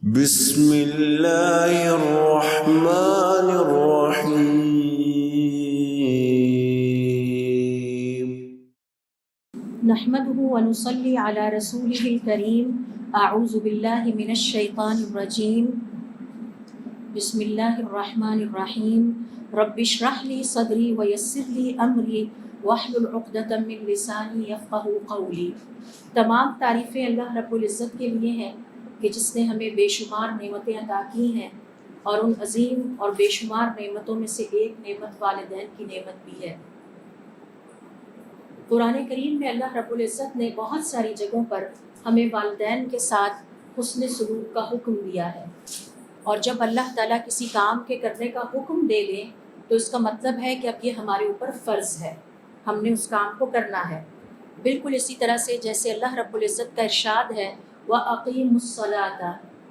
بسم اللہ الرحمن الرحیم نحمده ونصلي على رسوله الكريم اعوذ باللہ من الشیطان الرجیم بسم اللہ الرحمن الرحیم رب اشرح لي صدری ویسر لي امری واحلل عقدۃ من لسانی یفقهوا قولی۔ تمام تعریفیں اللہ رب العزت کے لیے ہیں کہ جس نے ہمیں بے شمار نعمتیں عطا کی ہیں، اور ان عظیم اور بے شمار نعمتوں میں سے ایک نعمت والدین کی نعمت بھی ہے۔ قرآن کریم میں اللہ رب العزت نے بہت ساری جگہوں پر ہمیں والدین کے ساتھ حسن سلوک کا حکم دیا ہے، اور جب اللہ تعالیٰ کسی کام کے کرنے کا حکم دے دیں تو اس کا مطلب ہے کہ اب یہ ہمارے اوپر فرض ہے، ہم نے اس کام کو کرنا ہے۔ بالکل اسی طرح سے جیسے اللہ رب العزت کا ارشاد ہے وَأَقِيمُوا الصَّلَاةَ،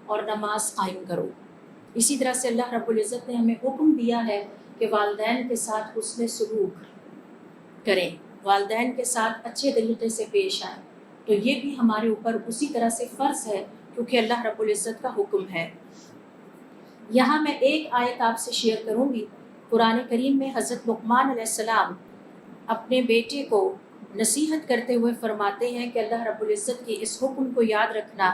اور نماز قائم کرو، اسی طرح سے اللہ رب العزت نے ہمیں حکم دیا ہے کہ والدین کے ساتھ حسن سلوک کریں، والدین کے ساتھ اچھے طریقے سے پیش آئیں۔ تو یہ بھی ہمارے اوپر اسی طرح سے فرض ہے کیونکہ اللہ رب العزت کا حکم ہے۔ یہاں میں ایک آیت آپ سے شیئر کروں گی۔ قرآن کریم میں حضرت لقمان علیہ السلام اپنے بیٹے کو نصیحت کرتے ہوئے فرماتے ہیں کہ اللہ رب العزت کے اس حکم کو یاد رکھنا،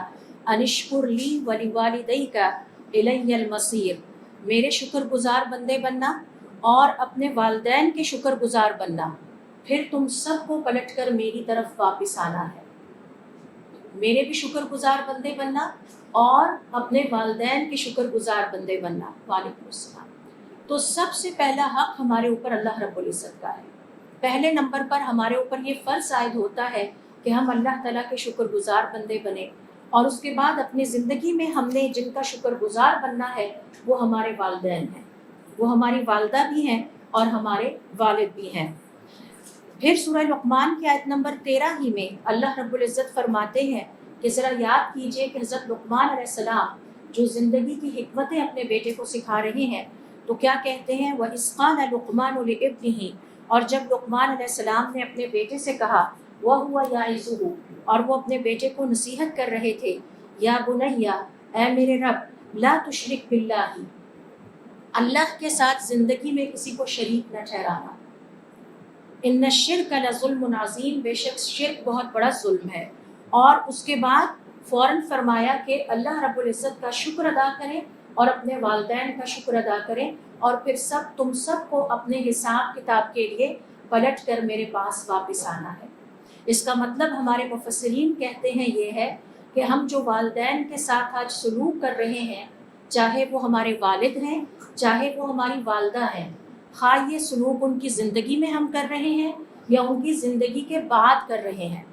انشکر لی ولوالدیک الی المصیر، میرے شکر گزار بندے بننا اور اپنے والدین کے شکر گزار بننا، پھر تم سب کو پلٹ کر میری طرف واپس آنا ہے۔ میرے بھی شکر گزار بندے بننا اور اپنے والدین کے شکر گزار بندے بننا۔ وعلیکم السلام۔ تو سب سے پہلا حق ہمارے اوپر اللہ رب العزت کا ہے۔ پہلے نمبر پر ہمارے اوپر یہ فرض عائد ہوتا ہے کہ ہم اللہ تعالیٰ کے شکر گزار بندے بنیں، اور اس کے بعد اپنی زندگی میں ہم نے جن کا شکر گزار بننا ہے وہ ہمارے والدین ہیں، وہ ہماری والدہ بھی ہیں اور ہمارے والد بھی ہیں۔ پھر سورہ لقمان کی آیت نمبر 13 ہی میں اللہ رب العزت فرماتے ہیں کہ ذرا یاد کیجئے کہ حضرت لقمان علیہ السلام جو زندگی کی حکمتیں اپنے بیٹے کو سکھا رہے ہیں تو کیا کہتے ہیں وَإِذْ قَالَ لُقْمَانُ لِابْنِهِ، اور جب لقمان علیہ السلام نے اپنے بیٹے سے کہا وَهُوَ يَعِظُهُ، اور وہ اپنے بیٹے کو نصیحت کر رہے تھے یا بنیا، اے میرے رب لا تشرک باللہ، اللہ کے ساتھ زندگی میں کسی کو شریک نہ ٹھہرانا، ان الشرک لظلم عظیم، بے شک شرک بہت بڑا ظلم ہے۔ اور اس کے بعد فوراً فرمایا کہ اللہ رب العزت کا شکر ادا کریں اور اپنے والدین کا شکر ادا کریں، اور پھر تم سب کو اپنے حساب کتاب کے لیے پلٹ کر میرے پاس واپس آنا ہے۔ اس کا مطلب ہمارے مفسرین کہتے ہیں یہ ہے کہ ہم جو والدین کے ساتھ آج سلوک کر رہے ہیں، چاہے وہ ہمارے والد ہیں چاہے وہ ہماری والدہ ہیں، خواہ یہ سلوک ان کی زندگی میں ہم کر رہے ہیں یا ان کی زندگی کے بعد کر رہے ہیں،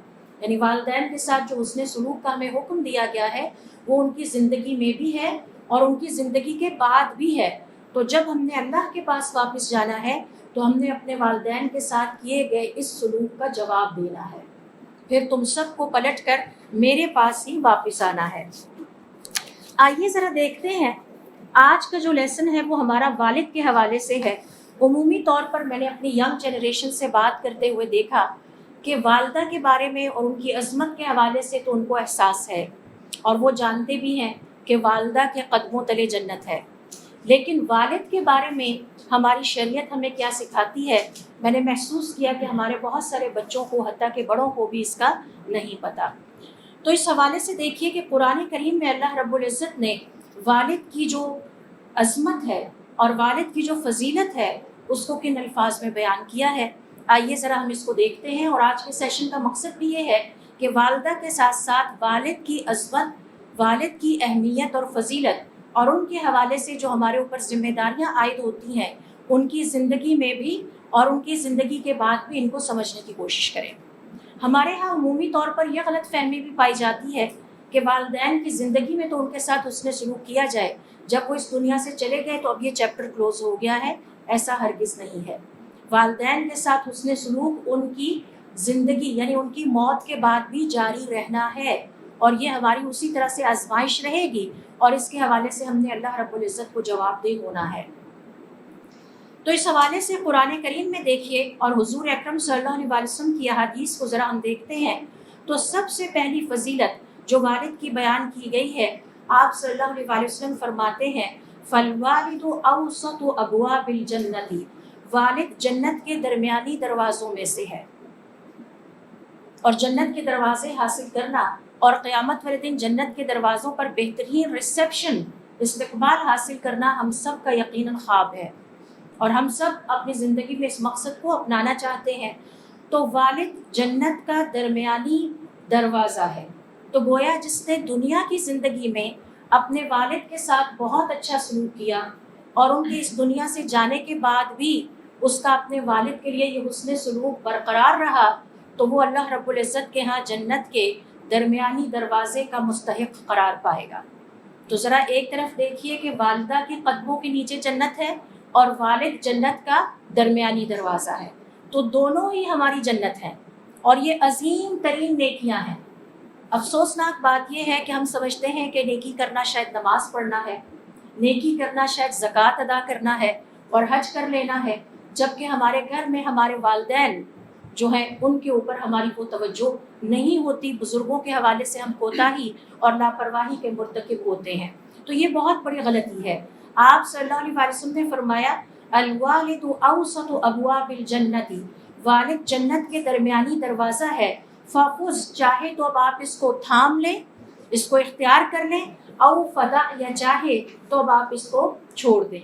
یعنی والدین کے ساتھ جو حسن سلوک کا ہمیں حکم دیا گیا ہے وہ ان کی زندگی میں بھی ہے اور ان کی زندگی کے بعد بھی ہے۔ تو جب ہم نے اللہ کے پاس واپس جانا ہے تو ہم نے اپنے والدین کے ساتھ کیے گئے اس سلوک کا جواب دینا ہے، پھر تم سب کو پلٹ کر میرے پاس ہی واپس آنا ہے۔ آئیے ذرا دیکھتے ہیں آج کا جو لیسن ہے وہ ہمارا والد کے حوالے سے ہے۔ عمومی طور پر میں نے اپنی ینگ جنریشن سے بات کرتے ہوئے دیکھا کہ والدہ کے بارے میں اور ان کی عظمت کے حوالے سے تو ان کو احساس ہے اور وہ جانتے بھی ہیں کہ والدہ کے قدموں تلے جنت ہے، لیکن والد کے بارے میں ہماری شریعت ہمیں کیا سکھاتی ہے، میں نے محسوس کیا کہ ہمارے بہت سارے بچوں کو حتیٰ کہ بڑوں کو بھی اس کا نہیں پتہ۔ تو اس حوالے سے دیکھیے کہ قرآن کریم میں اللہ رب العزت نے والد کی جو عظمت ہے اور والد کی جو فضیلت ہے اس کو کن الفاظ میں بیان کیا ہے۔ آئیے ذرا ہم اس کو دیکھتے ہیں، اور آج کے سیشن کا مقصد بھی یہ ہے کہ والدہ کے ساتھ ساتھ والد کی عظمت، والد کی اہمیت اور فضیلت اور ان کے حوالے سے جو ہمارے اوپر ذمہ داریاں عائد ہوتی ہیں ان کی زندگی میں بھی اور ان کی زندگی کے بعد بھی ان کو سمجھنے کی کوشش کریں۔ ہمارے ہاں عمومی طور پر یہ غلط فہمی بھی پائی جاتی ہے کہ والدین کی زندگی میں تو ان کے ساتھ حسن سلوک کیا جائے، جب وہ اس دنیا سے چلے گئے تو اب یہ چیپٹر کلوز ہو گیا ہے۔ ایسا ہرگز نہیں ہے۔ والدین کے ساتھ حسن سلوک ان کی زندگی یعنی ان کی موت کے بعد بھی جاری رہنا ہے، اور یہ ہماری اسی طرح سے آزمائش رہے گی، اور اس کے حوالے سے ہم نے اللہ رب العزت کو جواب دہ ہونا ہے۔ تو اس حوالے سے قرآن کریم میں دیکھیے اور حضور اکرم صلی اللہ علیہ وسلم کی احادیث کو ذرا ہم دیکھتے ہیں تو سب سے پہلی فضیلت جو والد کی بیان کی گئی ہے، آپ صلی اللہ علیہ وسلم فرماتے ہیں فالوالد اوسط ابواب الجنت، والد جنت کے درمیانی دروازوں میں سے ہے، اور جنت کے دروازے حاصل کرنا اور قیامت والے دن جنت کے دروازوں پر بہترین ریسیپشن، استقبال حاصل کرنا ہم سب کا یقیناً خواب ہے، اور ہم سب اپنی زندگی میں اس مقصد کو اپنانا چاہتے ہیں۔ تو والد جنت کا درمیانی دروازہ ہے، تو گویا جس نے دنیا کی زندگی میں اپنے والد کے ساتھ بہت اچھا سلوک کیا اور ان کے اس دنیا سے جانے کے بعد بھی اس کا اپنے والد کے لیے یہ حسن سلوک برقرار رہا، تو وہ اللہ رب العزت کے ہاں جنت کے درمیانی دروازے کا مستحق قرار پائے گا۔ تو ذرا ایک طرف دیکھیے کہ والدہ کے قدموں کے نیچے جنت ہے اور والد جنت کا درمیانی دروازہ ہے، تو دونوں ہی ہماری جنت ہیں، اور یہ عظیم ترین نیکیاں ہیں۔ افسوسناک بات یہ ہے کہ ہم سمجھتے ہیں کہ نیکی کرنا شاید نماز پڑھنا ہے، نیکی کرنا شاید زکوٰۃ ادا کرنا ہے اور حج کر لینا ہے، جبکہ ہمارے گھر میں ہمارے والدین جو ہیں ان کے اوپر ہماری وہ توجہ نہیں ہوتی، بزرگوں کے حوالے سے ہم کوتاہی اور لاپرواہی کے مرتکب ہوتے ہیں، تو یہ بہت بڑی غلطی ہے۔ آپ صلی اللہ علیہ وسلم نے فرمایا الوالد اوسط ابواب الجنت، والد جنت کے درمیانی دروازہ ہے، فخذ، چاہے تو اب آپ اس کو تھام لیں، اس کو اختیار کر لیں، او فدع، یا چاہے تو اب آپ اس کو چھوڑ دیں۔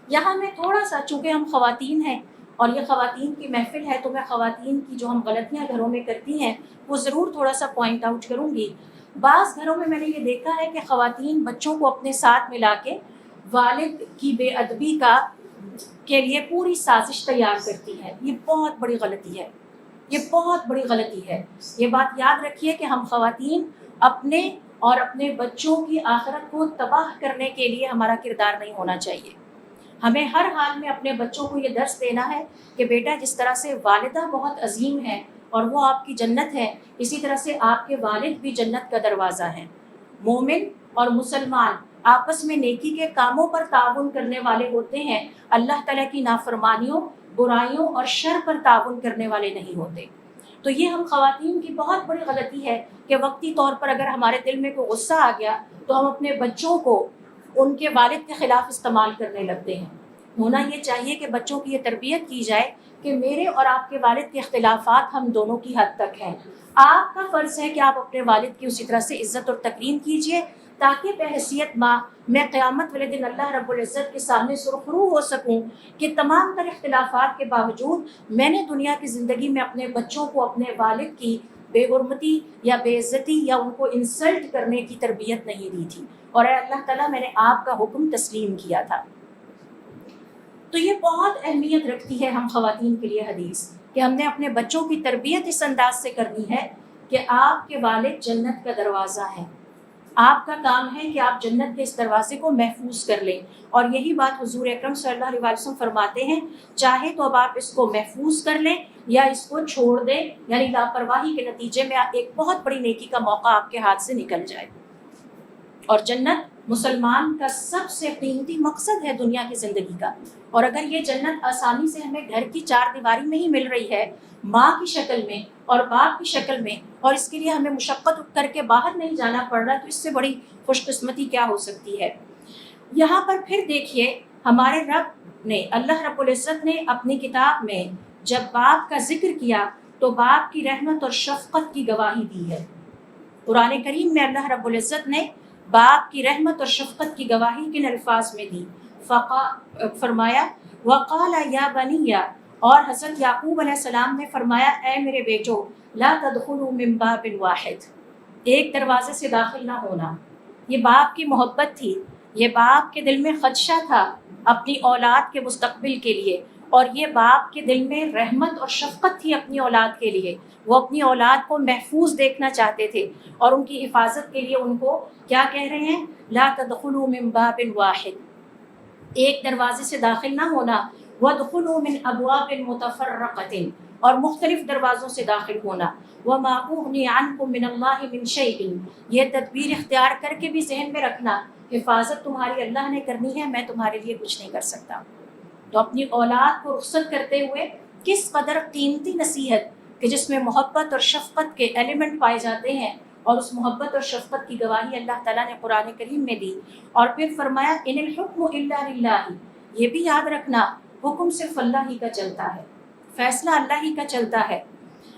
یہاں میں تھوڑا سا، چونکہ ہم خواتین ہیں اور یہ خواتین کی محفل ہے، تو میں خواتین کی جو ہم غلطیاں گھروں میں کرتی ہیں وہ ضرور تھوڑا سا پوائنٹ آؤٹ کروں گی۔ بعض گھروں میں نے یہ دیکھا ہے کہ خواتین بچوں کو اپنے ساتھ ملا کے والد کی بے ادبی کے لیے پوری سازش تیار کرتی ہے۔ یہ بہت بڑی غلطی ہے، یہ بہت بڑی غلطی ہے۔ یہ بات یاد رکھیے کہ ہم خواتین اپنے اور اپنے بچوں کی آخرت کو تباہ کرنے کے لیے ہمارا کردار نہیں ہونا چاہیے۔ ہمیں ہر حال میں اپنے بچوں کو یہ درس دینا ہے کہ بیٹا، جس طرح سے والدہ بہت عظیم ہے اور وہ آپ کی جنت ہے، اسی طرح سے آپ کے والد بھی جنت کا دروازہ ہیں۔ مومن اور مسلمان آپس میں نیکی کے کاموں پر تعاون کرنے والے ہوتے ہیں، اللہ تعالیٰ کی نافرمانیوں، برائیوں اور شر پر تعاون کرنے والے نہیں ہوتے۔ تو یہ ہم خواتین کی بہت بڑی غلطی ہے کہ وقتی طور پر اگر ہمارے دل میں کوئی غصہ آ گیا تو ہم اپنے بچوں کو ان کے والد کے خلاف استعمال کرنے لگتے ہیں۔ ہونا یہ چاہیے کہ بچوں کی یہ تربیت کی جائے کہ میرے اور آپ کے والد کے اختلافات ہم دونوں کی حد تک ہیں، آپ کا فرض ہے کہ آپ اپنے والد کی اسی طرح سے عزت اور تکریم کیجیے، تاکہ بحیثیت ماں میں قیامت والے دن اللہ رب العزت کے سامنے سرخرو ہو سکوں کہ تمام تر اختلافات کے باوجود میں نے دنیا کی زندگی میں اپنے بچوں کو اپنے والد کی بے حرمتی یا بے عزتی یا ان کو انسلٹ کرنے کی تربیت نہیں دی تھی، اور اے اللہ تعالیٰ، میں نے آپ کا حکم تسلیم کیا تھا۔ تو یہ بہت اہمیت رکھتی ہے ہم خواتین کے لیے حدیث، کہ ہم نے اپنے بچوں کی تربیت اس انداز سے کرنی ہے کہ آپ کے والد جنت کا دروازہ ہیں، آپ کا کام ہے کہ آپ جنت کے اس دروازے کو محفوظ کر لیں، اور یہی بات حضور اکرم صلی اللہ علیہ وسلم فرماتے ہیں، چاہے تو اب آپ اس کو محفوظ کر لیں یا اس کو چھوڑ دیں، یعنی لاپرواہی کے نتیجے میں ایک بہت بڑی نیکی کا موقع آپ کے ہاتھ سے نکل جائے۔ اور جنت مسلمان کا سب سے قیمتی مقصد ہے دنیا کی زندگی کا، اور اگر یہ جنت آسانی سے ہمیں گھر کی چار دیواری میں ہی مل رہی ہے، ماں کی شکل میں اور باپ کی شکل میں، اور اس کے لیے ہمیں مشقت کر کے باہر نہیں جانا پڑ رہا، تو اس سے بڑی خوش قسمتی کیا ہو سکتی ہے۔ یہاں پر پھر دیکھیے، ہمارے رب نے، اللہ رب العزت نے اپنی کتاب میں جب باپ کا ذکر کیا تو باپ کی رحمت اور شفقت کی گواہی دی ہے۔ قرآن کریم میں اللہ رب العزت نے باپ کی رحمت اور شفقت کی گواہی کن الفاظ میں دی؟ فرمایا وقال یا بنی، اور حضرت یعقوب علیہ السلام نے فرمایا اے میرے بیٹو، لا تدخلوا من باب واحد، ایک دروازے سے داخل نہ ہونا۔ یہ باپ کی محبت تھی، یہ باپ کے دل میں خدشہ تھا اپنی اولاد کے مستقبل کے لیے، اور یہ باپ کے دل میں رحمت اور شفقت تھی اپنی اولاد کے لیے۔ وہ اپنی اولاد کو محفوظ دیکھنا چاہتے تھے اور ان کی حفاظت کے لیے ان کو کیا کہہ رہے ہیں؟ لا تدخلوا من باب واحد، ایک دروازے سے داخل نہ ہونا، وادخلوا من ابواب متفرقۃ، اور مختلف دروازوں سے داخل ہونا، وما اغنی عنکم من اللہ من شیء، یہ تدبیر اختیار کر کے بھی ذہن میں رکھنا، حفاظت تمہاری اللہ نے کرنی ہے، میں تمہارے لیے کچھ نہیں کر سکتا۔ تو اپنی اولاد کو رخصت کرتے ہوئے کس قدر قیمتی نصیحت کہ جس میں محبت اور شفقت کے ایلیمنٹ پائے جاتے ہیں، اور اس محبت اور شفقت کی گواہی اللہ تعالیٰ نے قرآن کریم میں دی. اور پھر فرمایا ان الحکم الا للہ، یہ بھی یاد رکھنا حکم صرف اللہ ہی کا چلتا ہے، فیصلہ اللہ ہی کا چلتا ہے.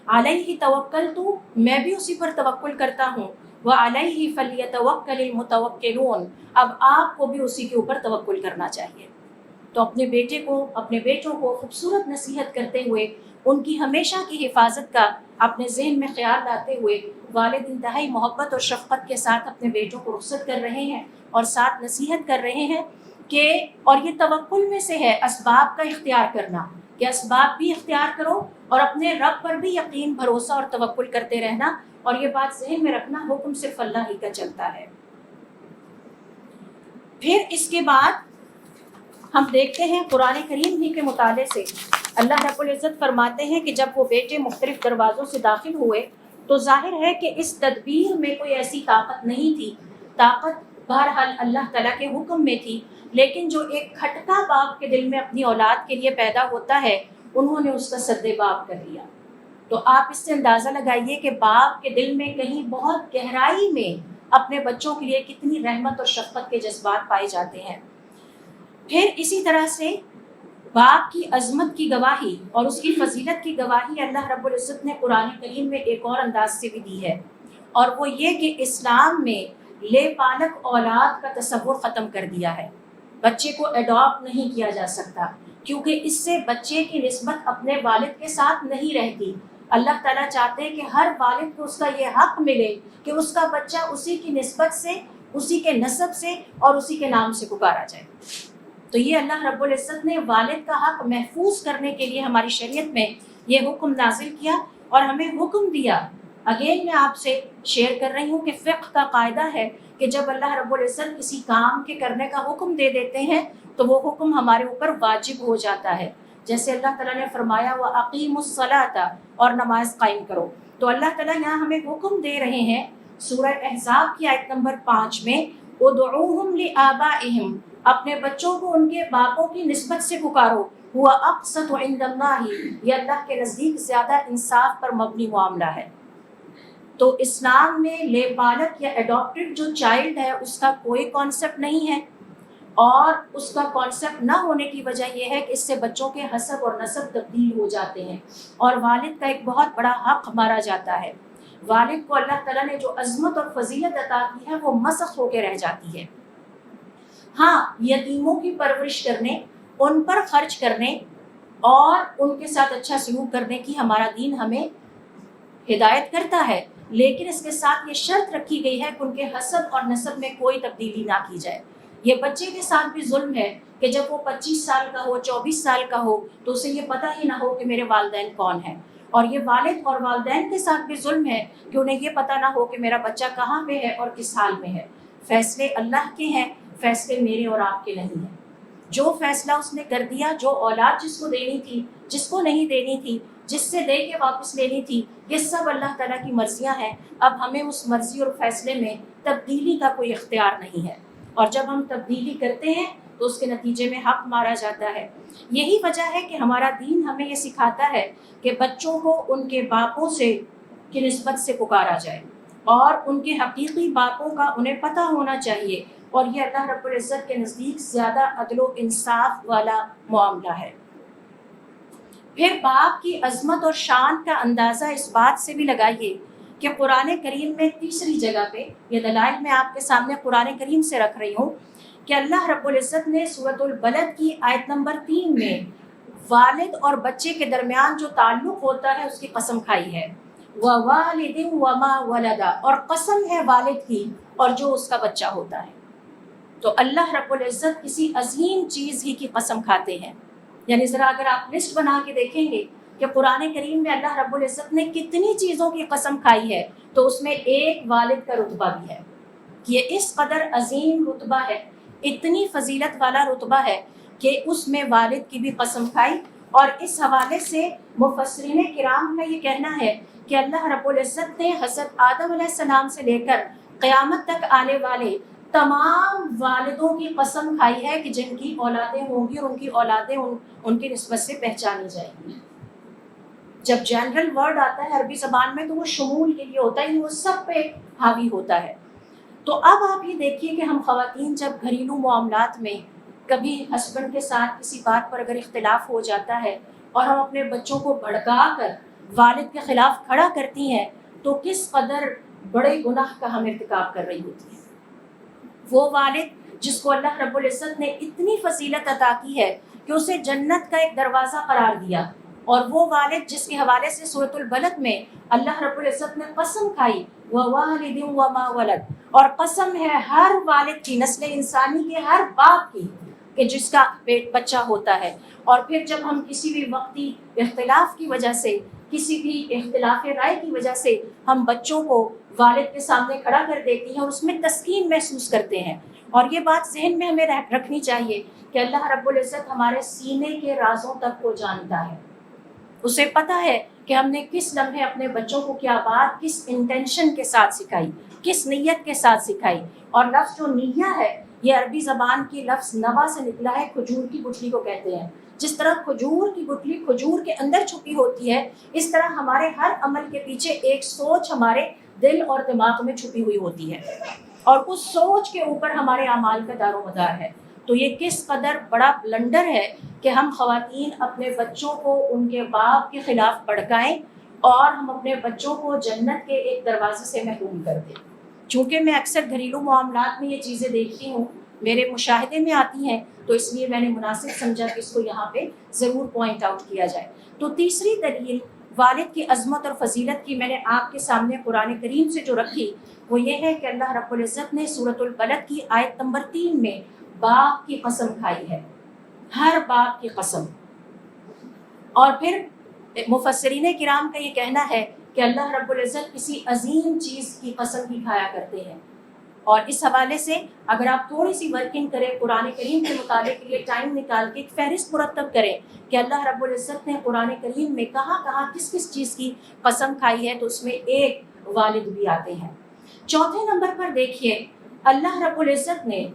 علیہ توکلت، میں بھی اسی پر توکل کرتا ہوں. وعلیہ فلیتوکل المتوکلون، اب آپ کو بھی اسی کے اوپر توکل کرنا چاہیے. تو اپنے بیٹے کو، اپنے بیٹوں کو خوبصورت نصیحت کرتے ہوئے، ان کی ہمیشہ کی حفاظت کا اپنے ذہن میں خیال لاتے ہوئے، والد انتہائی محبت اور شفقت کے ساتھ اپنے بیٹوں کو رخصت کر رہے ہیں اور ساتھ نصیحت کر رہے ہیں کہ، اور یہ توکل میں سے ہے اسباب کا اختیار کرنا، کہ اسباب بھی اختیار کرو اور اپنے رب پر بھی یقین، بھروسہ اور توکل کرتے رہنا. اور یہ بات ذہن میں رکھنا حکم صرف اللہ ہی کا چلتا ہے. پھر اس کے بعد ہم دیکھتے ہیں قرآن کریم ہی کے مطالعے سے اللہ رب العزت فرماتے ہیں کہ جب وہ بیٹے مختلف دروازوں سے داخل ہوئے تو ظاہر ہے کہ اس تدبیر میں کوئی ایسی طاقت نہیں تھی. طاقت بہرحال اللہ تعالیٰ کے حکم میں تھی، لیکن جو ایک کھٹکا باپ کے دل میں اپنی اولاد کے لیے پیدا ہوتا ہے، انہوں نے اس کا سد باب کر لیا. تو آپ اس سے اندازہ لگائیے کہ باپ کے دل میں کہیں بہت گہرائی میں اپنے بچوں کے لیے کتنی رحمت اور شفقت کے جذبات پائے جاتے ہیں. پھر اسی طرح سے باپ کی عظمت کی گواہی اور اس کی فضیلت کی گواہی اللہ رب العزت نے قرآن کریم میں ایک اور انداز سے بھی دی ہے، اور وہ یہ کہ اسلام میں لے پالک اولاد کا تصور ختم کر دیا ہے. بچے کو ایڈاپٹ نہیں کیا جا سکتا، کیونکہ اس سے بچے کی نسبت اپنے والد کے ساتھ نہیں رہتی. اللہ تعالیٰ چاہتے ہیں کہ ہر والد کو اس کا یہ حق ملے کہ اس کا بچہ اسی کی نسبت سے، اسی کے نسب سے اور اسی کے نام سے پکارا جائے. تو یہ اللہ رب العزت نے والد کا حق محفوظ کرنے کے لیے ہماری شریعت میں یہ حکم نازل کیا اور ہمیں حکم دیا. اگین میں آپ سے شیئر کر رہی ہوں کہ فقہ کا قاعدہ ہے کہ جب اللہ رب العزت کسی کام کے کرنے کا حکم دے دیتے ہیں تو وہ حکم ہمارے اوپر واجب ہو جاتا ہے. جیسے اللہ تعالیٰ نے فرمایا وَأَقِيمُوا الصَّلَاةَ، اور نماز قائم کرو. تو اللہ تعالیٰ یہاں ہمیں حکم دے رہے ہیں سورہ احزاب کی آیت نمبر 5 میں ادعوہم لآبائہم، اپنے بچوں کو ان کے باپوں کی نسبت سے پکارو. ہوا اقسط عند اللہ، یہ اللہ کے نزدیک زیادہ انصاف پر مبنی معاملہ ہے. تو اسلام میں لے پالک یا اڈاپٹڈ جو چائلڈ ہے اس کا کوئی کانسیپٹ نہیں ہے، اور اس کا کانسیپٹ نہ ہونے کی وجہ یہ ہے کہ اس سے بچوں کے حسب اور نسب تبدیل ہو جاتے ہیں اور والد کا ایک بہت بڑا حق مارا جاتا ہے. والد کو اللہ تعالیٰ نے جو عظمت اور فضیلت عطا کی ہے وہ مسخ ہو کے رہ جاتی ہے. ہاں، یتیموں کی پرورش کرنے، ان پر خرچ کرنے اور ان کے ساتھ اچھا سلوک کرنے کی ہمارا دین ہمیں ہدایت کرتا ہے، لیکن اس کے ساتھ یہ شرط رکھی گئی ہے کہ ان کے حسب اور نسب میں کوئی تبدیلی نہ کی جائے. یہ بچے کے ساتھ بھی ظلم ہے کہ جب وہ 25 سال کا ہو، 24 سال کا ہو تو اسے یہ پتہ ہی نہ ہو کہ میرے والدین کون ہیں. اور یہ والد اور والدین کے ساتھ بھی ظلم ہے کہ انہیں یہ پتہ نہ ہو کہ میرا بچہ کہاں پہ ہے اور کس حال میں ہے. فیصلے اللہ کے ہیں، فیصلے میرے اور آپ کے نہیں ہیں. جو فیصلہ اس نے کر دیا، جو اولاد جس کو دینی تھی، جس کو نہیں دینی تھی، جس سے دے کے واپس لینی تھی، یہ سب اللہ تعالیٰ کی مرضیاں ہیں. اب ہمیں اس مرضی اور فیصلے میں تبدیلی کا کوئی اختیار نہیں ہے، اور جب ہم تبدیلی کرتے ہیں تو اس کے نتیجے میں حق مارا جاتا ہے. یہی وجہ ہے کہ ہمارا دین ہمیں یہ سکھاتا ہے کہ بچوں کو ان کے باپوں سے کی نسبت سے پکارا جائے، اور ان کے حقیقی باپوں کا انہیں پتہ ہونا چاہیے، اور یہ اللہ رب العزت کے نزدیک زیادہ عدل و انصاف والا معاملہ ہے. پھر باپ کی عظمت اور شان کا اندازہ اس بات سے بھی لگائیے کہ قرآن کریم میں تیسری جگہ پہ، یہ دلائل میں آپ کے سامنے قرآن کریم سے رکھ رہی ہوں، کہ اللہ رب العزت نے سورۃ البلد کی آیت نمبر 3 میں والد اور بچے کے درمیان جو تعلق ہوتا ہے اس کی قسم کھائی ہے. وَوَالِدٍ وَمَا وَلَدَ، اور قسم ہے والد کی اور جو اس کا بچہ ہوتا ہے. تو اللہ رب العزت کسی عظیم چیز ہی کی قسم کھاتے ہیں. یعنی ذرا اگر آپ لسٹ بنا کے دیکھیں گے کہ قرآن کریم میں اللہ رب العزت نے کتنی چیزوں کی قسم کھائی ہے، تو اس میں ایک والد کا رتبہ بھی ہے. یہ اس قدر عظیم رتبہ ہے، اتنی فضیلت والا رتبہ ہے کہ اس میں والد کی بھی قسم کھائی. اور اس حوالے سے مفسرین کرام کا یہ کہنا ہے کہ اللہ رب العزت نے حضرت آدم علیہ السلام سے لے کر قیامت تک آنے والے تمام والدوں کی قسم کھائی ہے کہ جن کی اولادیں ہوں گی اور ان کی اولادیں ان کی نسبت سے پہچانی جائیں گی. جب جنرل ورڈ آتا ہے عربی زبان میں تو وہ شمول کے لیے ہوتا ہے، وہ سب پہ حاوی ہوتا ہے۔ تو اب آپ یہ دیکھیے کہ ہم خواتین جب گھریلو معاملات میں کبھی ہسبینڈ کے ساتھ کسی بات پر اگر اختلاف ہو جاتا ہے اور ہم اپنے بچوں کو بھڑکا کر والد کے خلاف کھڑا کرتی ہیں تو کس قدر بڑے گناہ کا ہم ارتکاب کر رہی ہوتی ہیں۔ وہ والد جس کو اللہ رب العزت نے اتنی فضیلت عطا کی ہے کہ اسے جنت کا ایک دروازہ قرار دیا، اور وہ والد جس کے حوالے سے سورۃ البلد میں اللہ رب العزت نے قسم کھائی وَوَالِدٍ وَمَا وَلَدَ، اور قسم ہے ہر والد کی، نسل انسانی کے ہر باپ کی کہ جس کا بچہ ہوتا ہے۔ اور پھر جب ہم کسی بھی وقتی اختلاف کی وجہ سے، کسی بھی اختلاف رائے کی وجہ سے ہم بچوں کو والد کے سامنے کھڑا کر دیتی ہیں اور اس میں تسکین محسوس کرتے ہیں، اور یہ بات ذہن میں ہمیں رکھنی چاہیے کہ اللہ رب العزت ہمارے سینے کے رازوں تک کو جانتا ہے۔ اسے پتہ ہے کہ ہم نے کس لمحے اپنے بچوں کو کیا بات کس انٹینشن کے ساتھ سکھائی، کس نیت کے ساتھ سکھائی۔ اور لفظ جو نیہ ہے یہ عربی زبان کی لفظ نوا سے نکلا ہے، کھجور کی گٹھلی کو کہتے ہیں۔ جس طرح کھجور کی گٹھلی کھجور کے اندر چھپی ہوتی ہے، اس طرح ہمارے ہر عمل کے پیچھے ایک سوچ ہمارے دل اور دماغ میں چھپی ہوئی ہوتی ہے، اور اس سوچ کے اوپر ہمارے اعمال کا دار و مدار ہے۔ تو یہ کس قدر بڑا بلنڈر ہے کہ ہم خواتین اپنے بچوں کو ان کے باپ کے خلاف بھڑکائیں اور ہم اپنے بچوں کو جنت کے ایک دروازے سے محروم کر دیں۔ چونکہ میں اکثر گھریلو معاملات میں یہ چیزیں دیکھتی ہوں، میرے مشاہدے میں آتی ہیں، تو اس لیے میں نے مناسب سمجھا کہ اس کو یہاں پہ ضرور پوائنٹ آؤٹ کیا جائے۔ تو تیسری دلیل والد کی عظمت اور فضیلت کی میں نے آپ کے سامنے قرآن کریم سے جو رکھی وہ یہ ہے کہ اللہ رب العزت نے سورۃ البلد کی آیت نمبر 3 میں باپ کی قسم کھائی ہے، ہر باپ کی قسم۔ اور پھر مفسرین کرام کا یہ کہنا ہے کہ اللہ رب العزت کسی عظیم چیز کی قسم بھی کھایا کرتے ہیں، اور اس حوالے سے اگر آپ تھوڑی سی ورکنگ کریں قرآن کریم کے مطالعے کے لیے ٹائم نکال کے ایک فہرست مرتب کریں کہ اللہ رب العزت نے قرآن کریم میں کہاں کہاں کس کس چیز کی قسم کھائی ہے، تو اس میں ایک والد بھی آتے ہیں۔ چوتھے نمبر پر دیکھیے اللہ رب العزت نے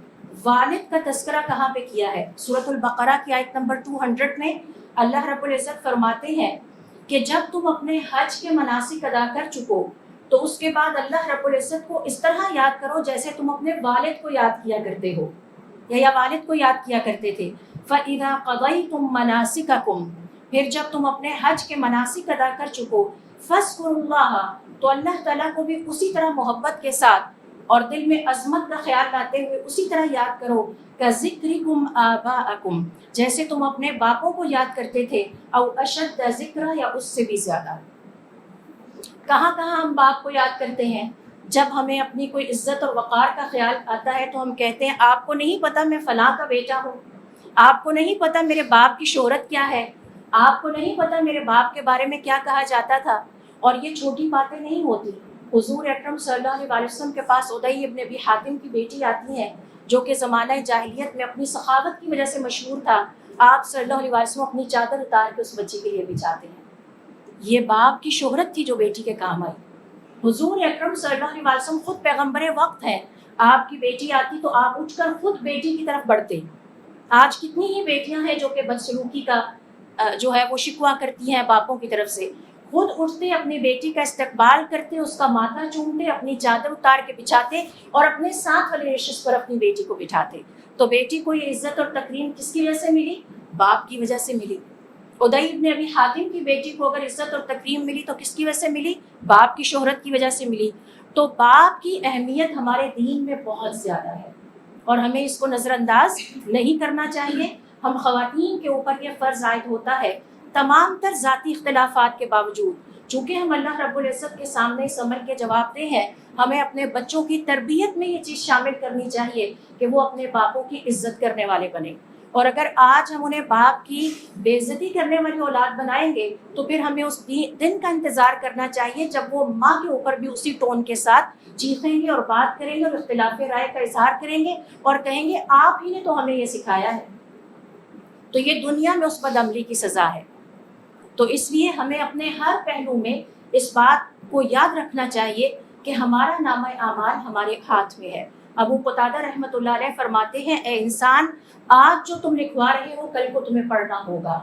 والد کا تذکرہ کہاں پہ کیا ہے۔ سورۃ البقرہ کی آیت نمبر 200 میں اللہ رب العزت فرماتے ہیں کہ جب تم اپنے حج کے مناسک ادا کر چکو تو اس کے بعد اللہ رب العزت کو اس طرح یاد کرو جیسے تم اپنے والد کو یاد کیا کرتے ہو یا والد کو یاد کیا کرتے تھے۔ فَإِذَا قَضَيْتُم مَّنَاسِكَكُمْ، پھر جب تم اپنے حج کے مناسک ادا کر چکو، فَاذْكُرُوا اللَّهَ، تو اللہ تعالیٰ کو بھی اسی طرح محبت کے ساتھ اور دل میں عظمت کا خیال لاتے ہوئے اسی طرح یاد کرو كَذِكْرِكُمْ آبَاءَكُمْ، جیسے تم اپنے باپوں کو یاد کرتے تھے، او اشد ذکر، یا اس سے بھی زیادہ۔ کہاں کہاں ہم باپ کو یاد کرتے ہیں؟ جب ہمیں اپنی کوئی عزت اور وقار کا خیال آتا ہے تو ہم کہتے ہیں آپ کو نہیں پتہ میں فلاں کا بیٹا ہوں، آپ کو نہیں پتہ میرے باپ کی شہرت کیا ہے، آپ کو نہیں پتہ میرے باپ کے بارے میں کیا کہا جاتا تھا۔ اور یہ چھوٹی باتیں نہیں ہوتی۔ حضور اکرم صلی اللہ علیہ وسلم کے پاس عدی ابن ابی حاتم کی بیٹی آتی ہے جو کہ زمانہ جاہلیت میں اپنی سخاوت کی وجہ سے مشہور تھا۔ آپ صلی اللہ علیہ وسلم اپنی چادر اتار کے اس بچی کے لیے بچھاتے ہیں۔ یہ باپ کی شہرت تھی جو بیٹی کے کام آئی۔ حضور اکرم صلی اللہ علیہ وسلم خود پیغمبر وقت ہیں، آپ کی بیٹی آتی تو آپ اٹھ کر خود بیٹی کی طرف بڑھتے۔ آج کتنی ہی بیٹیاں ہیں جو کہ بدسلوکی کا جو ہے وہ شکوہ کرتی ہیں باپوں کی طرف سے، خود اٹھتے اپنی بیٹی کا استقبال کرتے، اس کا ماتھا چومتے، اپنی چادر اتار کے بچھاتے اور اپنے ساتھ والے نشست پر اپنی بیٹی کو بٹھاتے۔ تو بیٹی کو یہ عزت اور تکریم کس کی وجہ سے ملی؟ باپ کی وجہ سے ملی۔ عدی ابن ابی حاتم کی بیٹی کو اگر عزت اور تکریم ملی تو کس کی وجہ سے ملی؟ باپ کی شہرت کی وجہ سے ملی۔ تو باپ کی اہمیت ہمارے دین میں بہت زیادہ ہے اور ہمیں اس کو نظر انداز نہیں کرنا چاہیے۔ ہم خواتین کے اوپر یہ فرض عائد ہوتا ہے تمام تر ذاتی اختلافات کے باوجود، چونکہ ہم اللہ رب العزت کے سامنے اس عمل کے جواب دہ ہیں، ہمیں اپنے بچوں کی تربیت میں یہ چیز شامل کرنی چاہیے کہ وہ اپنے باپوں کی عزت کرنے والے بنیں۔ اور اگر آج ہم انہیں باپ کی بے عزتی کرنے والی اولاد بنائیں گے تو پھر ہمیں اس دن کا انتظار کرنا چاہیے جب وہ ماں کے اوپر بھی اسی ٹون کے ساتھ چیخیں گے اور بات کریں گے اور اختلاف رائے کا اظہار کریں گے اور کہیں گے آپ ہی نے تو ہمیں یہ سکھایا ہے۔ تو یہ دنیا میں اس بد عملی کی سزا ہے۔ تو اس لیے ہمیں اپنے ہر پہلو میں اس بات کو یاد رکھنا چاہیے کہ ہمارا نامہ اعمال ہمارے ہاتھ میں ہے۔ ابو قتادہ رحمۃ اللہ علیہ فرماتے ہیں، اے انسان، آج جو تم لکھوا رہے ہو کل کو تمہیں پڑھنا ہوگا۔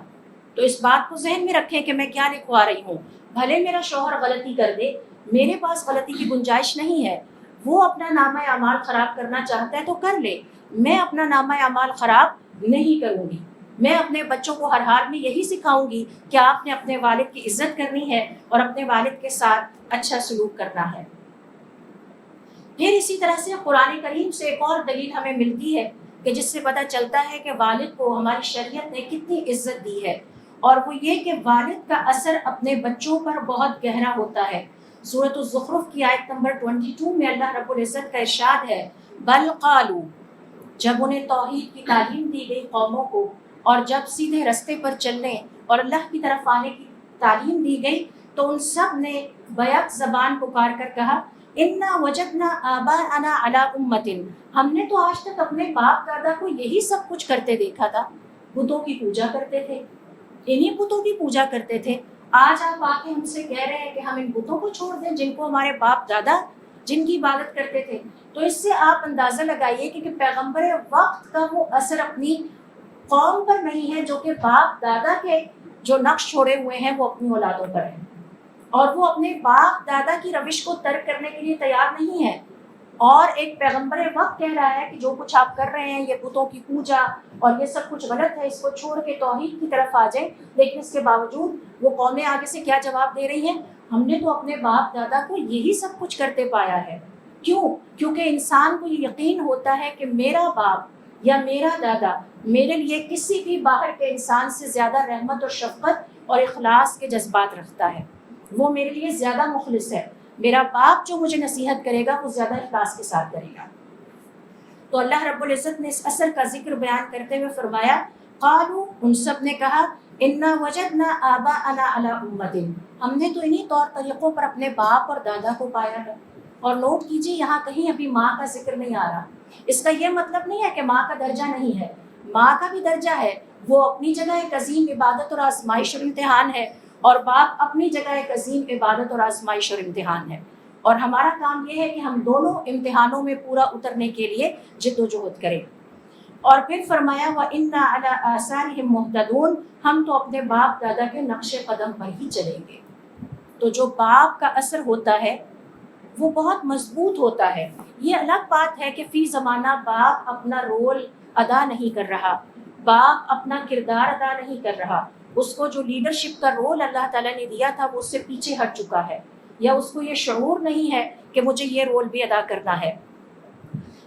تو اس بات کو ذہن میں رکھیں کہ میں کیا لکھوا رہی ہوں. بھلے میرا شوہر غلطی کر دے، میرے پاس غلطی کی گنجائش نہیں ہے. وہ اپنا نامہ اعمال خراب کرنا چاہتا ہے تو کر لے، میں اپنا نامہ اعمال خراب نہیں کروں گی. میں اپنے بچوں کو ہر حال میں یہی سکھاؤں گی کہ آپ نے اپنے والد کی عزت کرنی ہے اور اپنے والد کے ساتھ اچھا سلوک کرنا ہے. پھر اسی طرح سے قرآن کریم سے ایک اور دلیل ہمیں ملتی ہے کہ جس سے پتہ چلتا ہے کہ والد کو ہماری شریعت نے کتنی عزت دی ہے، اور وہ یہ کہ والد کا اثر اپنے بچوں پر بہت گہرا ہوتا ہے. سورۃ الزخرف کی آیت نمبر 22 میں اللہ رب العزت کا ارشاد ہے، بل قالو، جب انہیں توحید کی تعلیم دی گئی قوموں کو، اور جب سیدھے رستے پر چلنے اور اللہ کی طرف آنے کی تعلیم دی گئی، تو ان سب نے بیک زبان پکار کر کہا، انا وجدنا آباءنا علی امۃ، ہم نے تو آج تک اپنے باپ دادا کو یہی سب کچھ کرتے دیکھا تھا. بتوں کی پوجا کرتے تھے، انہی بتوں کی پوجا کرتے تھے. آج آپ آ کے ہم سے کہہ رہے ہیں کہ ہم ان بتوں کو چھوڑ دیں جن کو ہمارے باپ دادا جن کی عبادت کرتے تھے. تو اس سے آپ اندازہ لگائیے کہ پیغمبر وقت کا وہ اثر اپنی قوم پر نہیں ہے جو کہ باپ دادا کے جو نقش چھوڑے ہوئے ہیں وہ اپنی اولادوں پر ہیں، اور وہ اپنے باپ دادا کی روش کو ترک کرنے کے لیے تیار نہیں ہے. اور ایک پیغمبر وقت کہہ رہا ہے کہ جو کچھ آپ کر رہے ہیں یہ بتوں کی پوجا اور یہ سب کچھ غلط ہے، اس کو چھوڑ کے توحید کی طرف آ جائیں. لیکن اس کے باوجود وہ قومیں آگے سے کیا جواب دے رہی ہیں، ہم نے تو اپنے باپ دادا کو یہی سب کچھ کرتے پایا ہے. کیوں؟ کیونکہ انسان کو یہ یقین ہوتا ہے کہ میرا باپ یا میرا دادا میرے لیے کسی بھی باہر کے انسان سے زیادہ رحمت اور شفقت اور اخلاص کے جذبات رکھتا ہے، وہ میرے لیے زیادہ مخلص ہے. میرا باپ جو مجھے نصیحت کرے گا وہ زیادہ اخلاص کے ساتھ کرے گا. تو اللہ رب العزت نے اس اثر کا ذکر بیان کرتے ہوئے فرمایا، قالوا، ان سب نے کہا، انا وجدنا آباءنا علی امۃ، ہم نے تو انہی طور طریقوں پر اپنے باپ اور دادا کو پایا ہے. اور نوٹ کیجیے یہاں کہیں ابھی ماں کا ذکر نہیں آ رہا. اس کا یہ مطلب نہیں ہے کہ ماں کا درجہ نہیں ہے، ماں کا بھی درجہ ہے، وہ اپنی جگہ ایک عظیم عبادت اور آزمائش اور امتحان ہے، اور باپ اپنی جگہ ایک عظیم عبادت اور آزمائش اور امتحان ہے. اور ہمارا کام یہ ہے کہ ہم دونوں امتحانوں میں پورا اترنے کے لیے جد و جہد کریں. اور پھر فرمایا، وَإِنَّا عَلَىٰ آثَارِهِمْ مُهْتَدُونَ، ہم تو اپنے باپ دادا کے نقش قدم پر ہی چلیں گے. تو جو باپ کا اثر ہوتا ہے وہ بہت مضبوط ہوتا ہے. یہ الگ بات ہے کہ فی زمانہ باپ اپنا رول ادا نہیں کر رہا، باپ اپنا کردار ادا نہیں کر رہا، اس کو جو لیڈرشپ کا رول اللہ تعالیٰ نے دیا تھا وہ اس سے پیچھے ہٹ چکا ہے، یا اس کو یہ شعور نہیں ہے کہ مجھے یہ رول بھی ادا کرنا ہے.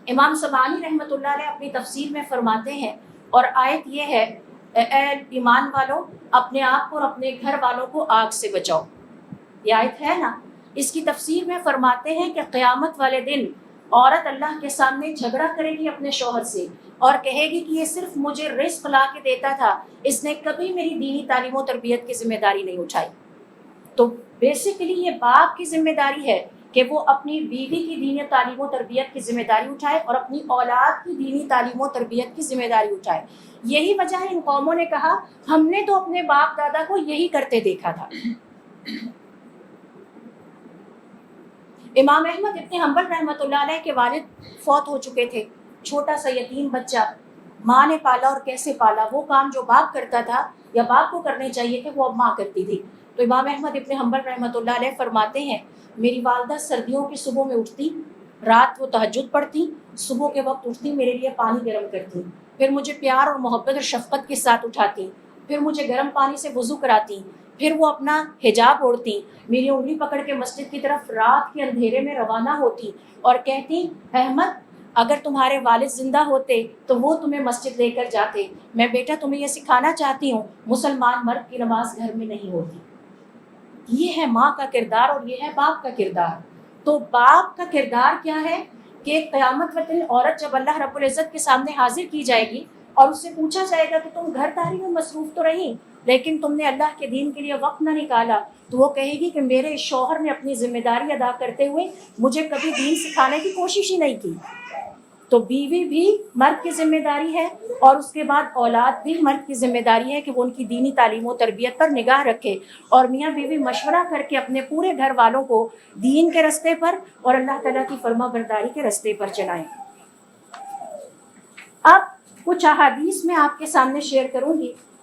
امام سبحانی رحمۃ اللہ علیہ اپنی تفسیر میں فرماتے ہیں، اور آیت یہ ہے، اے ایمان والو، اپنے آپ کو اور اپنے گھر والوں کو آگ سے بچاؤ. یہ آیت ہے نا، اس کی تفسیر میں فرماتے ہیں کہ قیامت والے دن عورت اللہ کے سامنے جھگڑا کرے گی اپنے شوہر سے اور کہے گی کہ یہ صرف مجھے رزق لا کے دیتا تھا، اس نے کبھی میری دینی تعلیم و تربیت کی ذمہ داری نہیں اٹھائی. تو بیسیکلی یہ باپ کی ذمہ داری ہے کہ وہ اپنی بیوی کی دینی تعلیم و تربیت کی ذمہ داری اٹھائے اور اپنی اولاد کی دینی تعلیم و تربیت کی ذمہ داری اٹھائے. یہی وجہ ہے ان قوموں نے کہا، ہم نے تو اپنے باپ دادا کو یہی کرتے دیکھا تھا. امام احمد ابن حنبل رحمۃ اللہ علیہ کے والد فوت ہو چکے تھے، چھوٹا سا یتیم بچہ، ماں نے پالا، اور کیسے پالا، وہ کام جو باپ کرتا تھا یا باپ کو کرنے چاہیے تھے وہ اب ماں کرتی تھی. تو امام احمد ابن حنبل رحمۃ اللہ علیہ فرماتے ہیں، میری والدہ سردیوں کی صبح میں اٹھتی، رات وہ تہجد پڑھتی، صبح کے وقت اٹھتی، میرے لیے پانی گرم کرتی، پھر مجھے پیار اور محبت اور شفقت کے ساتھ اٹھاتی، پھر مجھے گرم پانی سے وضو کراتی، پھر وہ اپنا حجاب اوڑھتی، میری انگلی پکڑ کے مسجد کی طرف رات کے اندھیرے میں روانہ ہوتی اور کہتی، احمد اگر تمہارے والد زندہ ہوتے تو وہ تمہیں مسجد لے کر جاتے، میں بیٹا تمہیں یہ سکھانا چاہتی ہوں، مسلمان مرد کی نماز گھر میں نہیں ہوتی. یہ ہے ماں کا کردار اور یہ ہے باپ کا کردار. تو باپ کا کردار کیا ہے کہ قیامت والے دن عورت جب اللہ رب العزت کے سامنے حاضر کی جائے گی اور اس سے پوچھا جائے گا کہ تم گھر داری میں مصروف تو رہی لیکن تم نے اللہ کے دین کے لیے وقت نہ نکالا، تو وہ کہے گی کہ میرے شوہر نے اپنی ذمہ داری ادا کرتے ہوئے مجھے کبھی دین سکھانے کی کوشش ہی نہیں کی. تو بیوی بھی مرد کی ذمہ داری ہے اور اس کے بعد اولاد بھی مرد کی ذمہ داری ہے کہ وہ ان کی دینی تعلیم و تربیت پر نگاہ رکھے اور میاں بیوی مشورہ کر کے اپنے پورے گھر والوں کو دین کے رستے پر اور اللہ تعالیٰ کی فرما برداری کے رستے پر چلائیں. اب کچھ احادیث میں آپ کے سامنے شیئر کروں گی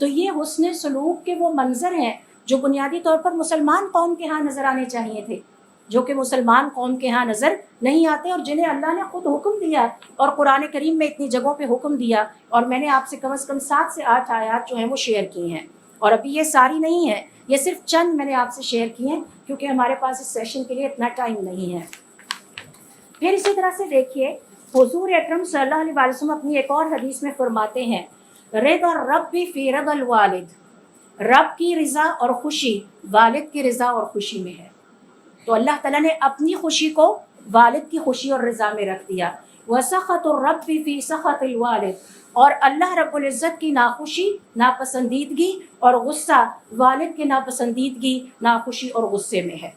تو یہ حسن سلوک کے وہ منظر ہیں جو بنیادی طور پر مسلمان قوم کے ہاں نظر آنے چاہیے تھے، جو کہ مسلمان قوم کے ہاں نظر نہیں آتے، اور جنہیں اللہ نے خود حکم دیا اور قرآن کریم میں اتنی جگہوں پہ حکم دیا، اور میں نے آپ سے کم از کم 7 سے 8 آیات جو ہیں وہ شیئر کی ہیں، اور ابھی یہ ساری نہیں ہے، یہ صرف چند میں نے آپ سے شیئر کی ہیں کیونکہ ہمارے پاس اس سیشن کے لیے اتنا ٹائم نہیں ہے۔ پھر اسی طرح سے دیکھیے حضور اکرم صلی اللہ علیہ وسلم اپنی ایک اور حدیث میں فرماتے ہیں رضا الرب فی رضا الوالد، رب کی رضا اور خوشی والد کی رضا اور خوشی میں ہے۔ تو اللہ تعالیٰ نے اپنی خوشی کو والد کی خوشی اور رضا میں رکھ دیا۔ وسخط الرب فی سخط الوالد، اور اللہ رب العزت کی ناخوشی ناپسندیدگی اور غصہ والد کے ناپسندیدگی ناخوشی اور غصے میں ہے۔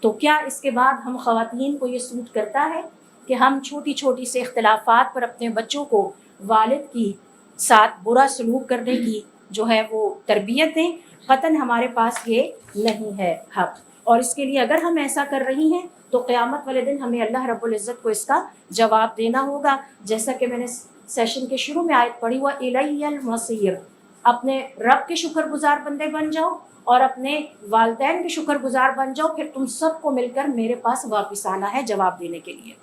تو کیا اس کے بعد ہم خواتین کو یہ سوٹ کرتا ہے کہ ہم چھوٹی چھوٹی سے اختلافات پر اپنے بچوں کو والد کی ساتھ برا سلوک کرنے کی جو ہے وہ تربیت دیں؟ قطعاً ہمارے پاس یہ نہیں ہے حق، اور اس کے لیے اگر ہم ایسا کر رہی ہیں تو قیامت والے دن ہمیں اللہ رب العزت کو اس کا جواب دینا ہوگا، جیسا کہ میں نے سیشن کے شروع میں آیت پڑھی ہوا الیہ المصیر، اپنے رب کے شکر گزار بندے بن جاؤ اور اپنے والدین کے شکر گزار بن جاؤ، پھر تم سب کو مل کر میرے پاس واپس آنا ہے جواب دینے کے لیے۔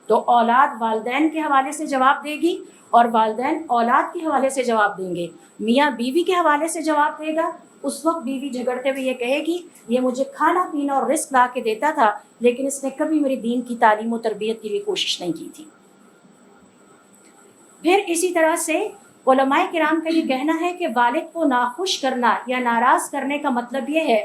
تو اولاد والدین کے حوالے سے جواب دے گی اور والدین اولاد کے حوالے سے جواب دیں گے، میاں بیوی کے حوالے سے جواب دے گا۔ اس وقت بیوی جھگڑتے ہوئے یہ کہے گی یہ مجھے کھانا پینا اور رزق لا کے دیتا تھا لیکن اس نے کبھی میری دین کی تعلیم و تربیت کے لیے کوشش نہیں کی تھی۔ پھر اسی طرح سے علماء کرام کا یہ کہنا ہے کہ والد کو ناخوش کرنا یا ناراض کرنے کا مطلب یہ ہے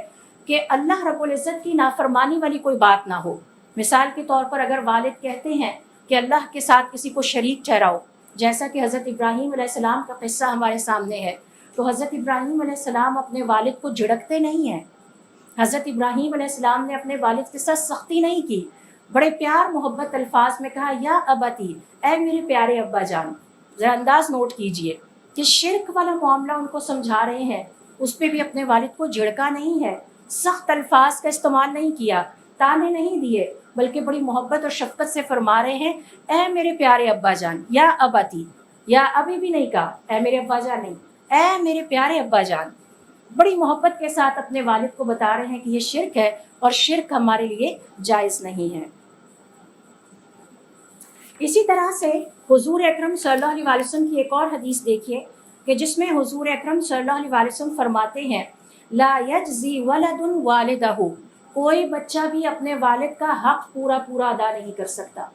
کہ اللہ رب العزت کی نافرمانی والی کوئی بات نہ ہو۔ مثال کے طور پر اگر والد کہتے ہیں کہ اللہ کے ساتھ کسی کو شریک ٹھہراؤ، جیسا کہ حضرت ابراہیم علیہ السلام کا قصہ ہمارے سامنے ہے، تو حضرت ابراہیم علیہ السلام اپنے والد کو جھڑکتے نہیں ہیں، حضرت ابراہیم علیہ السلام نے اپنے والد کے ساتھ سختی نہیں کی، بڑے پیار محبت الفاظ میں کہا یا ابتی، اے میرے پیارے ابا جان۔ ذرا انداز نوٹ کیجئے کہ شرک والا معاملہ ان کو سمجھا رہے ہیں، اس پہ بھی اپنے والد کو جھڑکا نہیں ہے، سخت الفاظ کا استعمال نہیں کیا، تانے نہیں دیے، بلکہ بڑی محبت اور شفقت سے فرما رہے ہیں اے میرے پیارے ابا جان، یا ابتی، یا ابھی بھی نہیں کہا اے میرے ابا جان نہیں، اے میرے پیارے ابا جان۔ بڑی محبت کے ساتھ اپنے والد کو بتا رہے ہیں کہ یہ شرک ہے اور شرک ہمارے لیے جائز نہیں ہے۔ اسی طرح سے حضور اکرم صلی اللہ علیہ وسلم کی ایک اور حدیث دیکھیے کہ جس میں حضور اکرم صلی اللہ علیہ وسلم فرماتے ہیں لا یجزی ولد والدہ، کوئی بچہ بھی اپنے والد کا حق پورا ادا نہیں کر سکتا۔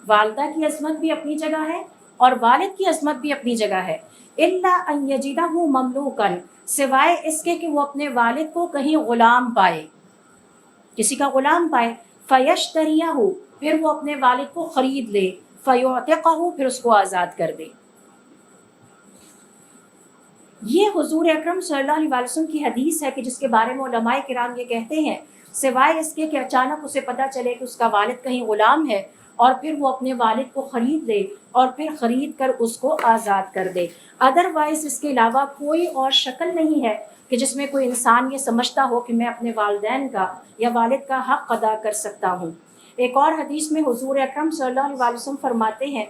والدہ کی عظمت بھی اپنی جگہ ہے اور والد کی عظمت بھی اپنی جگہ ہے، الا ان یجدہ مملوکا، سوائے اس کے کہ وہ اپنے والد کو کہیں غلام پائے، کسی کا غلام پائے، فیشتریہ، پھر وہ اپنے والد کو خرید لے، فیعتقہ، پھر اس کو آزاد کر دے۔ یہ حضور اکرم صلی اللہ علیہ وسلم کی حدیث ہے کہ جس کے بارے میں علماء کرام یہ کہتے ہیں سوائے اس کے کہ اچانک اسے پتہ چلے کہ اس کا والد کہیں غلام ہے اور پھر وہ اپنے والد کو خرید لے اور پھر خرید کر اس کو آزاد کر دے، ادروائز اس کے علاوہ کوئی اور شکل نہیں ہے کہ جس میں کوئی انسان یہ سمجھتا ہو کہ میں اپنے والدین کا یا والد کا حق ادا کر سکتا ہوں۔ ایک اور حدیث میں حضور اکرم صلی اللہ علیہ وسلم فرماتے ہیں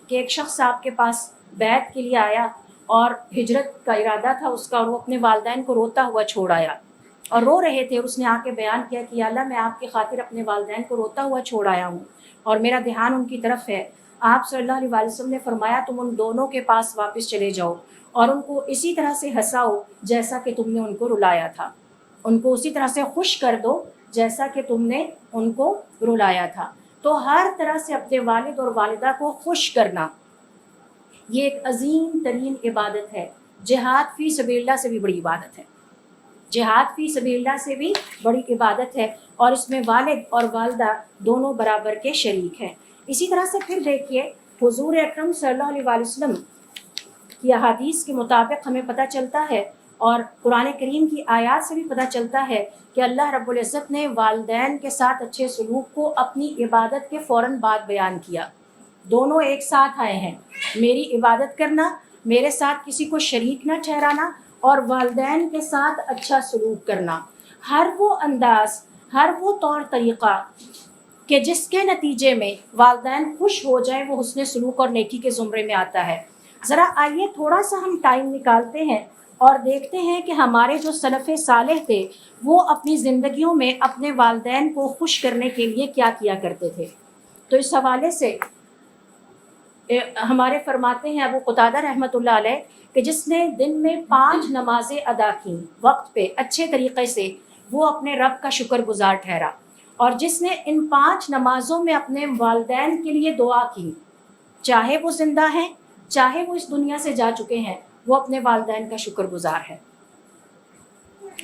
کہ ایک شخص آپ کے پاس بیعت کے لیے آیا اور ہجرت کا ارادہ تھا اس کا، اور وہ اپنے والدین کو روتا ہوا چھوڑ آیا اور رو رہے تھے، اور اس نے آ کے بیان کیا کہ یا اللہ میں آپ کی خاطر اپنے والدین کو روتا ہوا چھوڑ آیا ہوں اور میرا دھیان ان کی طرف ہے۔ آپ صلی اللہ علیہ وسلم نے فرمایا تم ان دونوں کے پاس واپس چلے جاؤ اور ان کو اسی طرح سے ہنساؤ جیسا کہ تم نے ان کو رلایا تھا، ان کو اسی طرح سے خوش کر دو جیسا کہ تم نے ان کو رلایا تھا۔ تو ہر طرح سے اپنے والد اور والدہ کو خوش کرنا یہ ایک عظیم ترین عبادت ہے، جہاد فی سبیل اللہ سے بھی بڑی عبادت ہے، جہاد فی سبیل اللہ سے بھی بڑی عبادت ہے، اور اس میں والد اور والدہ دونوں برابر کے شریک ہیں۔ اسی طرح سے پھر دیکھیے حضور اکرم صلی اللہ علیہ وسلم کی احادیث کے مطابق ہمیں پتہ چلتا ہے اور قرآن کریم کی آیات سے بھی پتہ چلتا ہے کہ اللہ رب العزت نے والدین کے ساتھ اچھے سلوک کو اپنی عبادت کے فوراً بعد بیان کیا۔ دونوں ایک ساتھ آئے ہیں، میری عبادت کرنا، میرے ساتھ کسی کو شریک نہ ٹھہرانا، اور والدین کے ساتھ اچھا سلوک کرنا۔ ہر وہ انداز، ہر وہ طور طریقہ کہ جس کے نتیجے میں والدین خوش ہو جائیں وہ حسن سلوک اور نیکی کے زمرے میں آتا ہے۔ ذرا آئیے تھوڑا سا ہم ٹائم نکالتے ہیں اور دیکھتے ہیں کہ ہمارے جو سلف صالح تھے وہ اپنی زندگیوں میں اپنے والدین کو خوش کرنے کے لیے کیا کیا کرتے تھے۔ تو اس حوالے سے ہمارے فرماتے ہیں ابو قتادہ رحمۃ اللہ علیہ کہ جس نے دن میں 5 نمازیں ادا کیں وقت پہ اچھے طریقے سے، وہ اپنے رب کا شکر گزار ٹھہرا، اور جس نے ان 5 نمازوں میں اپنے والدین کے لیے دعا کی، چاہے وہ زندہ ہیں چاہے وہ اس دنیا سے جا چکے ہیں، وہ اپنے والدین کا شکر گزار ہے۔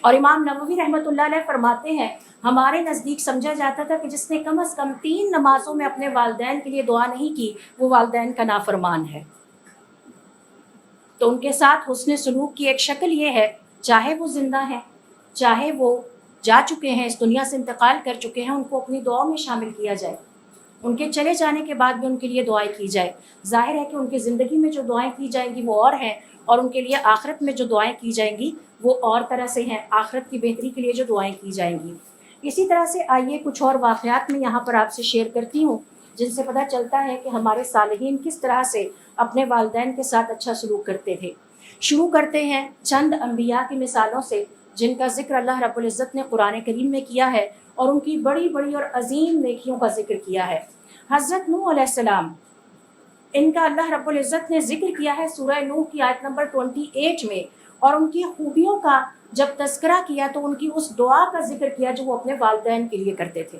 اور امام نووی رحمۃ اللہ علیہ فرماتے ہیں ہمارے نزدیک سمجھا جاتا تھا کہ جس نے کم از کم 3 نمازوں میں اپنے والدین کے لیے دعا نہیں کی وہ والدین کا نافرمان ہے۔ تو ان کے ساتھ حسن سلوک کی ایک شکل یہ ہے، چاہے وہ زندہ ہیں چاہے وہ جا چکے ہیں، اس دنیا سے انتقال کر چکے ہیں، ان کو اپنی دعاؤں میں شامل کیا جائے، ان کے چلے جانے کے بعد بھی ان کے لیے دعائیں کی جائے۔ ظاہر ہے کہ ان کی زندگی میں جو دعائیں کی جائیں گی وہ اور ہیں، اور ان کے لیے آخرت میں جو دعائیں کی جائیں گی وہ اور طرح سے ہیں، آخرت کی بہتری کے لیے جو دعائیں کی جائیں گی۔ اسی طرح سے آئیے کچھ اور واقعات میں یہاں پر آپ سے شیئر کرتی ہوں جن سے پتہ چلتا ہے کہ ہمارے صالحین کس طرح سے اپنے والدین کے ساتھ اچھا سلوک کرتے تھے۔ شروع کرتے ہیں چند انبیاء کی مثالوں سے جن کا ذکر اللہ رب العزت نے قرآن کریم میں کیا ہے اور ان کی بڑی بڑی اور عظیم نیکیوں کا ذکر کیا ہے۔ حضرت نوح علیہ السلام، ان کا اللہ رب العزت نے ذکر کیا ہے سورہ نوح کی آیت نمبر 28 میں، اور ان کی خوبیوں کا جب تذکرہ کیا تو ان کی اس دعا کا ذکر کیا جو وہ اپنے والدین کے لیے کرتے تھے۔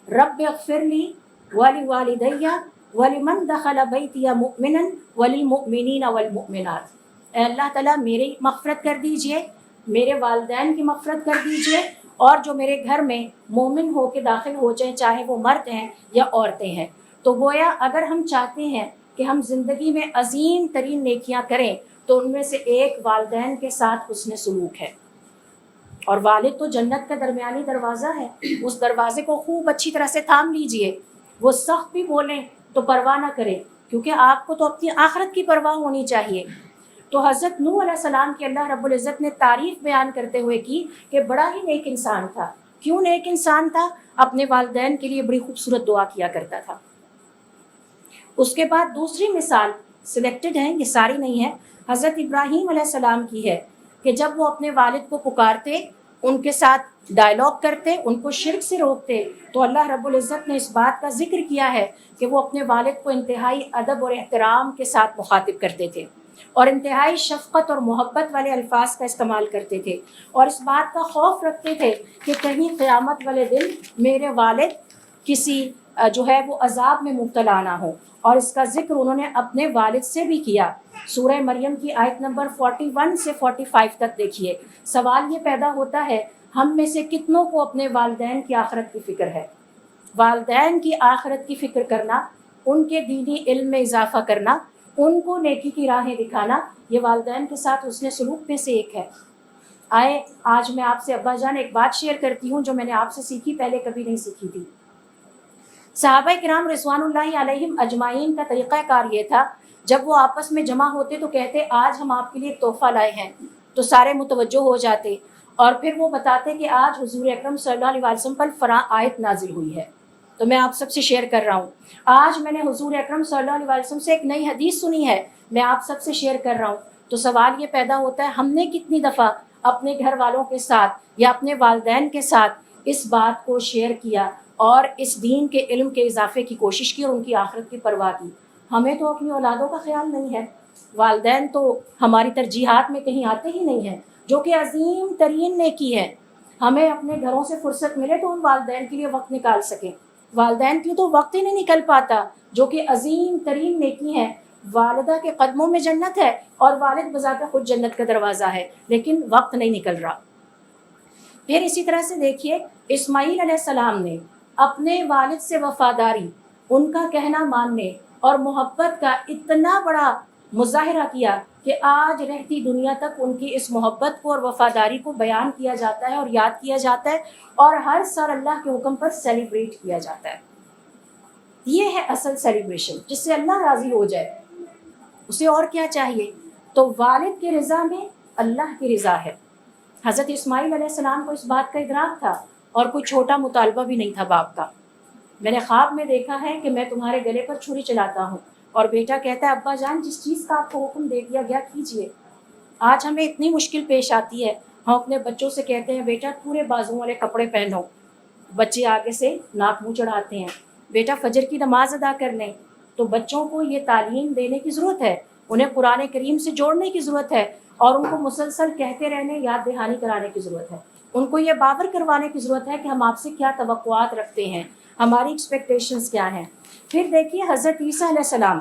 رب اغفر لی ولوالدی ولمن دخل بیتی مؤمنا وللمؤمنین والمؤمنات، اے اللہ تعالیٰ میری مغفرت کر دیجئے، میرے والدین کی مغفرت کر دیجئے، اور جو میرے گھر میں مومن ہو کے داخل ہو جائیں، چاہے وہ مرد ہیں یا عورتیں ہیں۔ تو گویا اگر ہم چاہتے ہیں کہ ہم زندگی میں عظیم ترین نیکیاں کریں تو ان میں سے ایک والدین کے ساتھ حسن سلوک ہے، اور والد تو جنت کا درمیانی دروازہ ہے، اس دروازے کو خوب اچھی طرح سے تھام لیجئے۔ وہ سخت بھی بولیں تو پرواہ نہ کریں، کیونکہ آپ کو تو اپنی آخرت کی پرواہ ہونی چاہیے۔ تو حضرت نوح علیہ السلام کی اللہ رب العزت نے تعریف بیان کرتے ہوئے کی کہ بڑا ہی نیک انسان تھا۔ کیوں نیک انسان تھا؟ اپنے والدین کے لیے بڑی خوبصورت دعا کیا کرتا تھا۔ اس کے بعد دوسری مثال سلیکٹڈ ہیں، یہ ساری نہیں ہے، حضرت ابراہیم علیہ السلام کی ہے کہ جب وہ اپنے والد کو پکارتے، ان کے ساتھ ڈائلاگ کرتے، ان کو شرک سے روکتے، تو اللہ رب العزت نے اس بات کا ذکر کیا ہے کہ وہ اپنے والد کو انتہائی ادب اور احترام کے ساتھ مخاطب کرتے تھے، اور انتہائی شفقت اور محبت والے الفاظ کا استعمال کرتے تھے، اور اس بات کا خوف رکھتے تھے کہ کہیں قیامت والے دن میرے والد کسی جو ہے وہ عذاب میں مبتلا نہ ہو، اور اس کا ذکر انہوں نے اپنے والد سے بھی کیا۔ سورہ مریم کی آیت نمبر 41 سے 45 تک دیکھیے۔ سوال یہ پیدا ہوتا ہے ہم میں سے کتنوں کو اپنے والدین کی آخرت کی فکر ہے؟ والدین کی آخرت کی فکر کرنا، ان کے دینی علم میں اضافہ کرنا، ان کو نیکی کی راہیں دکھانا، یہ والدین کے ساتھ حسن سلوک میں سے ایک ہے۔ آئے آج میں آپ سے ابا جان ایک بات شیئر کرتی ہوں جو میں نے آپ سے سیکھی، پہلے کبھی نہیں سیکھی تھی۔ صحابہ کرام رضوان اللہ علیہم اجمعین کا طریقہ کار یہ تھا، جب وہ آپس میں جمع ہوتے تو کہتے آج ہم آپ کے لیے ایک تحفہ لائے ہیں، تو سارے متوجہ ہو جاتے، اور پھر وہ بتاتے کہ آج حضور اکرم صلی اللہ علیہ وسلم پر فلاں آیت نازل ہوئی ہے۔ تو میں آپ سب سے شیئر کر رہا ہوں، آج میں نے حضور اکرم صلی اللہ علیہ وسلم سے ایک نئی حدیث سنی ہے، میں آپ سب سے شیئر کر رہا ہوں۔ تو سوال یہ پیدا ہوتا ہے ہم نے کتنی دفعہ اپنے گھر والوں کے ساتھ یا اپنے والدین کے ساتھ اس بات کو شیئر کیا اور اس دین کے علم کے اضافے کی کوشش کی اور ان کی آخرت کی پرواہ کی؟ ہمیں تو اپنی اولادوں کا خیال نہیں ہے، والدین تو ہماری ترجیحات میں کہیں آتے ہی نہیں ہیں، جو کہ عظیم ترین نیکی ہے۔ ہمیں اپنے گھروں سے فرصت ملے تو ان والدین کے لیے وقت نکال سکیں، والدین کی تو وقت ہی نہیں نکل پاتا، جو کہ عظیم ترین نیکی ہے۔ والدہ کے قدموں میں جنت ہے اور والد بذات خود جنت کا دروازہ ہے، لیکن وقت نہیں نکل رہا۔ پھر اسی طرح سے دیکھیے اسماعیل علیہ السلام نے اپنے والد سے وفاداری، ان کا کہنا ماننے اور محبت کا اتنا بڑا مظاہرہ کیا کہ آج رہتی دنیا تک ان کی اس محبت کو اور وفاداری کو بیان کیا جاتا ہے اور یاد کیا جاتا ہے، اور ہر سال اللہ کے حکم پر سیلیبریٹ کیا جاتا ہے۔ یہ ہے اصل سیلیبریشن، جس سے اللہ راضی ہو جائے، اسے اور کیا چاہیے؟ تو والد کی رضا میں اللہ کی رضا ہے۔ حضرت اسماعیل علیہ السلام کو اس بات کا ادراک تھا، اور کوئی چھوٹا مطالبہ بھی نہیں تھا باپ کا۔ میں نے خواب میں دیکھا ہے کہ میں تمہارے گلے پر چھری چلاتا ہوں، اور بیٹا کہتا ہے ابا جان جس چیز کا آپ کو حکم دے دیا گیا کیجیے. آج ہمیں اتنی مشکل پیش آتی ہے, ہم اپنے بچوں سے کہتے ہیں بیٹا پورے بازو والے کپڑے پہنو, بچے آگے سے ناک منہ چڑھاتے ہیں. بیٹا فجر کی نماز ادا کر لیں. تو بچوں کو یہ تعلیم دینے کی ضرورت ہے, انہیں قرآن کریم سے جوڑنے کی ضرورت ہے, اور ان کو مسلسل کہتے رہنے, یاد دہانی کرانے کی ضرورت ہے. ان کو یہ باور کروانے کی ضرورت ہے کہ ہم آپ سے کیا توقعات رکھتے ہیں, ہماری ایکسپیکٹیشنز کیا ہیں. پھر دیکھیے حضرت عیسیٰ علیہ السلام,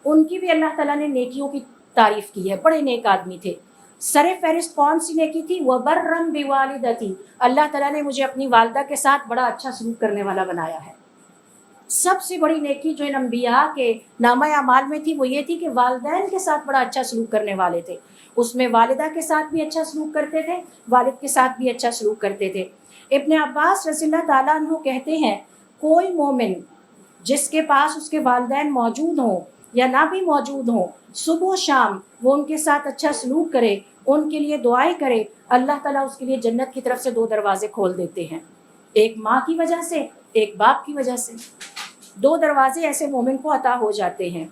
ان کی بھی اللہ تعالیٰ نے نیکیوں کی تعریف کی ہے, بڑے نیک آدمی تھے. سر فہرست کون سی نیکی تھی؟ وَبَرًّا بِوَالِدَتِي, اللہ تعالیٰ نے مجھے اپنی والدہ کے ساتھ بڑا اچھا سلوک کرنے والا بنایا ہے. سب سے بڑی نیکی جو ان انبیاء کے نامہ اعمال میں تھی وہ یہ تھی کہ والدین کے ساتھ بڑا اچھا سلوک کرنے والے تھے. اس میں والدہ کے ساتھ بھی اچھا سلوک کرتے تھے, والد کے ساتھ بھی اچھا سلوک کرتے تھے. ابن عباس رضی اللہ تعالیٰ عنہ کہتے ہیں کوئی مومن جس کے پاس اس کے والدین موجود ہوں یا نہ بھی موجود ہوں, صبح و شام وہ ان کے ساتھ اچھا سلوک کرے, ان کے لیے دعائیں کرے, اللہ تعالیٰ اس کے لیے جنت کی طرف سے 2 دروازے کھول دیتے ہیں. ایک ماں کی وجہ سے, ایک باپ کی وجہ سے, 2 دروازے ایسے مومن کو عطا ہو جاتے ہیں.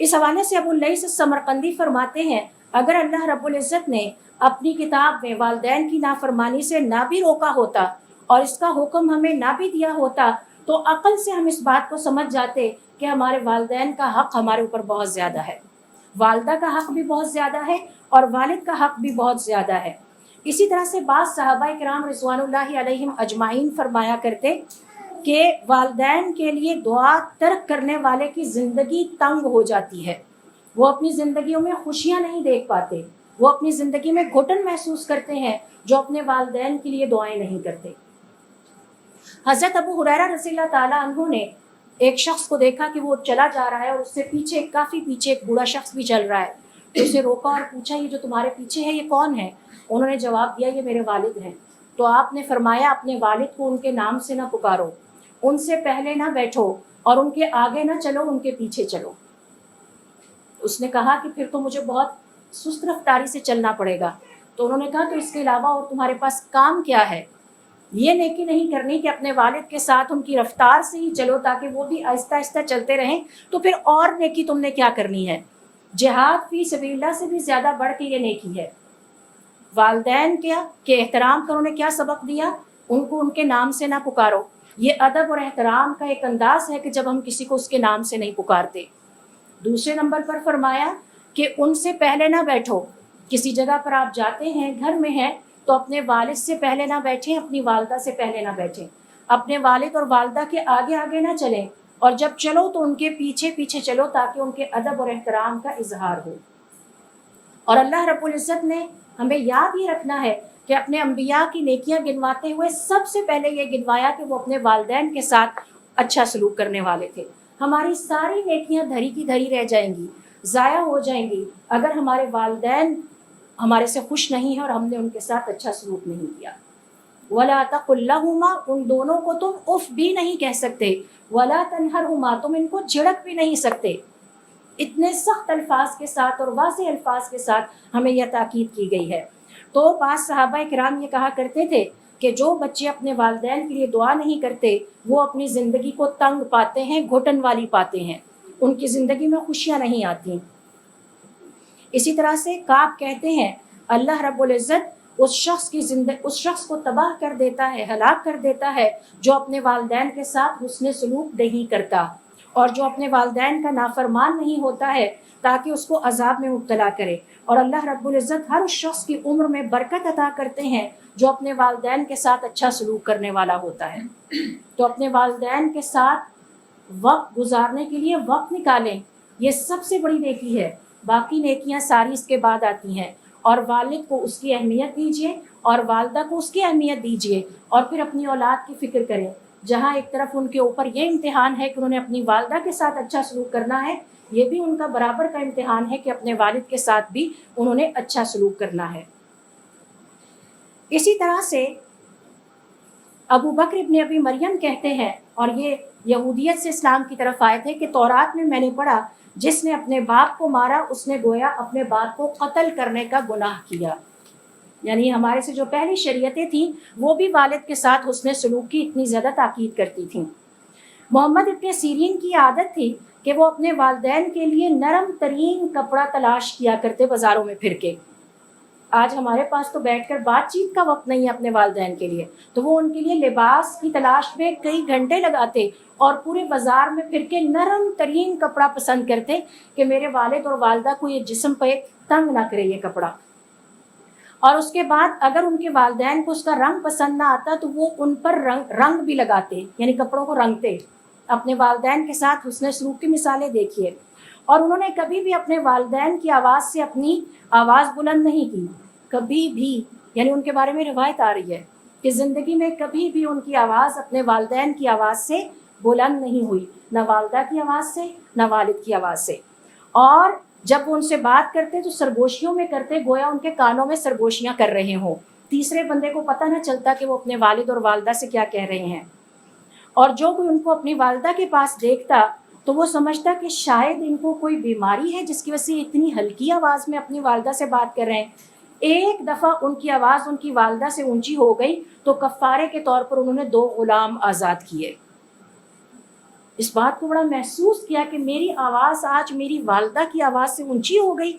اس حوالے سے ابو اللیث السمرقندی فرماتے ہیں اگر اللہ رب العزت نے اپنی کتاب میں والدین کی نافرمانی سے نہ بھی روکا ہوتا اور اس کا حکم ہمیں نہ بھی دیا ہوتا تو عقل سے ہم اس بات کو سمجھ جاتے کہ ہمارے والدین کا حق ہمارے اوپر بہت زیادہ ہے, والدہ کا حق بھی بہت زیادہ ہے اور والد کا حق بھی بہت زیادہ ہے. اسی طرح سے بعض صحابہ کرام رضوان اللہ علیہم اجمعین فرمایا کرتے کہ والدین کے لیے دعا ترک کرنے والے کی زندگی تنگ ہو جاتی ہے, وہ اپنی زندگیوں میں خوشیاں نہیں دیکھ پاتے, وہ اپنی زندگی میں گھٹن محسوس کرتے ہیں جو اپنے والدین کے لیے دعائیں نہیں کرتے. حضرت ابو ہریرہ رضی اللہ تعالیٰ عنہ نے ایک شخص کو دیکھا کہ وہ چلا جا رہا ہے اور اس سے پیچھے کافی پیچھے ایک بوڑھا شخص بھی چل رہا ہے, تو اسے روکا اور پوچھا یہ جو تمہارے پیچھے ہے یہ کون ہے؟ انہوں نے جواب دیا یہ میرے والد ہیں. تو آپ نے فرمایا اپنے والد کو ان کے نام سے نہ پکارو, ان سے پہلے نہ بیٹھو اور ان کے آگے نہ چلو, ان کے پیچھے چلو. اس نے کہا کہ پھر تو مجھے بہت سست رفتاری سے چلنا پڑے گا. تو انہوں نے کہا تو اس کے علاوہ اور تمہارے پاس کام کیا ہے؟ یہ نیکی نہیں کرنی کہ اپنے والد کے ساتھ ان کی رفتار سے ہی چلو تاکہ وہ بھی آہستہ آہستہ چلتے رہیں, تو پھر اور نیکی تم نے کیا کرنی ہے؟ جہاد فی سبیل اللہ سے بھی زیادہ بڑھ کے یہ نیکی ہے. والدین کے احترام کا انہوں نے کیا سبق دیا؟ ان کو ان کے نام سے نہ پکارو. یہ ادب اور احترام کا ایک انداز ہے کہ جب ہم کسی کو اس کے نام سے نہیں پکارتے. دوسرے نمبر پر فرمایا کہ ان سے پہلے نہ بیٹھو. کسی جگہ پر آپ جاتے ہیں, گھر میں ہیں, تو اپنے والد سے پہلے نہ بیٹھیں, اپنی والدہ سے پہلے نہ بیٹھیں, اپنے والد اور والدہ کے آگے آگے نہ چلیں, اور جب چلو تو ان کے پیچھے پیچھے چلو تاکہ ان کے ادب اور احترام کا اظہار ہو. اور اللہ رب العزت نے ہمیں یاد یہ رکھنا ہے کہ اپنے انبیاء کی نیکیاں گنواتے ہوئے سب سے پہلے یہ گنوایا کہ وہ اپنے والدین کے ساتھ اچھا سلوک کرنے والے تھے. ہماری ساری نیکیاں دھری کی دھری رہ جائیں گی, ضائع ہو جائیں گی اگر ہمارے والدین ہمارے سے خوش نہیں ہیں اور ہم نے ان کے ساتھ اچھا سلوک نہیں کیا. وَلَا تَقُلْ لَهُمَا, ان دونوں کو تم اف بھی نہیں کہہ سکتے. وَلَا تَنْهَرْهُمَا, تم ان کو جھڑک بھی نہیں سکتے. اتنے سخت الفاظ کے ساتھ اور واضح الفاظ کے ساتھ ہمیں یہ تاکید کی گئی ہے. تو بعض صحابہ کرام یہ کہا کرتے تھے کہ جو بچے اپنے والدین کے لیے دعا نہیں کرتے وہ اپنی زندگی کو تنگ پاتے ہیں, گھٹن والی پاتے ہیں, ان کی زندگی میں خوشیاں نہیں آتی. اسی طرح سے کعب کہتے ہیں اللہ رب العزت اس شخص کو تباہ کر دیتا ہے, ہلاک کر دیتا ہے جو اپنے والدین کے ساتھ حسن سلوک نہیں کرتا اور جو اپنے والدین کا نافرمان نہیں ہوتا ہے تاکہ اس کو عذاب میں مبتلا کرے. اور اللہ رب العزت ہر اس شخص کی عمر میں برکت عطا کرتے ہیں جو اپنے والدین کے ساتھ اچھا سلوک کرنے والا ہوتا ہے. تو اپنے والدین کے ساتھ وقت گزارنے کے لیے وقت نکالیں, یہ سب سے بڑی نیکی ہے. باقی نیکیاں ساری اس کے بعد آتی ہیں. اور والد کو اس کی اہمیت دیجیے اور والدہ کو اس کی اہمیت دیجیے, اور پھر اپنی اولاد کی فکر کریں. جہاں ایک طرف ان کے اوپر یہ امتحان ہے کہ انہوں نے اپنی والدہ کے ساتھ اچھا سلوک کرنا ہے, یہ بھی ان کا برابر کا امتحان ہے کہ اپنے والد کے ساتھ بھی انہوں نے اچھا سلوک کرنا ہے. اسی طرح سے ابو بکر ابن ابی مریم کہتے ہیں, اور یہ یہودیت سے اسلام کی طرف آئے تھے, کہ تورات میں نے پڑھا جس نے اپنے باپ کو مارا اس نے گویا اپنے باپ کو قتل کرنے کا گناہ کیا. یعنی ہمارے سے جو پہلی شریعتیں تھیں وہ بھی والد کے ساتھ حسن سلوک کی اتنی زیادہ تاکید کرتی تھیں. محمد ابن سیرین کی عادت تھی کہ وہ اپنے والدین کے لیے نرم ترین کپڑا تلاش کیا کرتے بازاروں میں پھر کے. آج ہمارے پاس تو بیٹھ کر بات چیت کا وقت نہیں ہے اپنے والدین کے لیے، تو وہ ان کے لیے لباس کی تلاش میں کئی گھنٹے لگاتے اور پورے بازار میں پھر کے نرم ترین کپڑا پسند کرتے کہ میرے والد اور والدہ کو یہ جسم پہ تنگ نہ کرے یہ کپڑا. اور اس کے بعد اگر ان کے والدین کو اس کا رنگ پسند نہ آتا تو وہ ان پر رنگ بھی لگاتے، یعنی کپڑوں کو رنگتے. اپنے والدین کے ساتھ حسن سلوک کی مثالیں دیکھیے. اور انہوں نے کبھی بھی اپنے والدین کی آواز سے اپنی آواز بلند نہیں کی، کبھی بھی. یعنی ان کے بارے میں روایت آ رہی ہے کہ زندگی میں کبھی بھی ان کی آواز اپنے والدین کی آواز سے بلند نہیں ہوئی، نہ والدہ کی آواز سے نہ والد کی آواز سے. اور جب وہ ان سے بات کرتے تو سرگوشیوں میں کرتے گویا ان کے کانوں میں سرگوشیاں کر رہے ہوں، تیسرے بندے کو پتہ نہ چلتا کہ وہ اپنے والد اور والدہ سے کیا کہہ رہے ہیں. اور جو کوئی ان کو اپنی والدہ کے پاس دیکھتا تو وہ سمجھتا کہ شاید ان کو کوئی بیماری ہے جس کی وجہ سے اتنی ہلکی آواز میں اپنی والدہ سے بات کر رہے ہیں. ایک دفعہ ان کی آواز ان کی والدہ سے اونچی ہو گئی تو کفارے کے طور پر انہوں نے 2 غلام آزاد کیے. اس بات کو بڑا محسوس کیا کہ میری آواز آج میری والدہ کی آواز سے اونچی ہو گئی،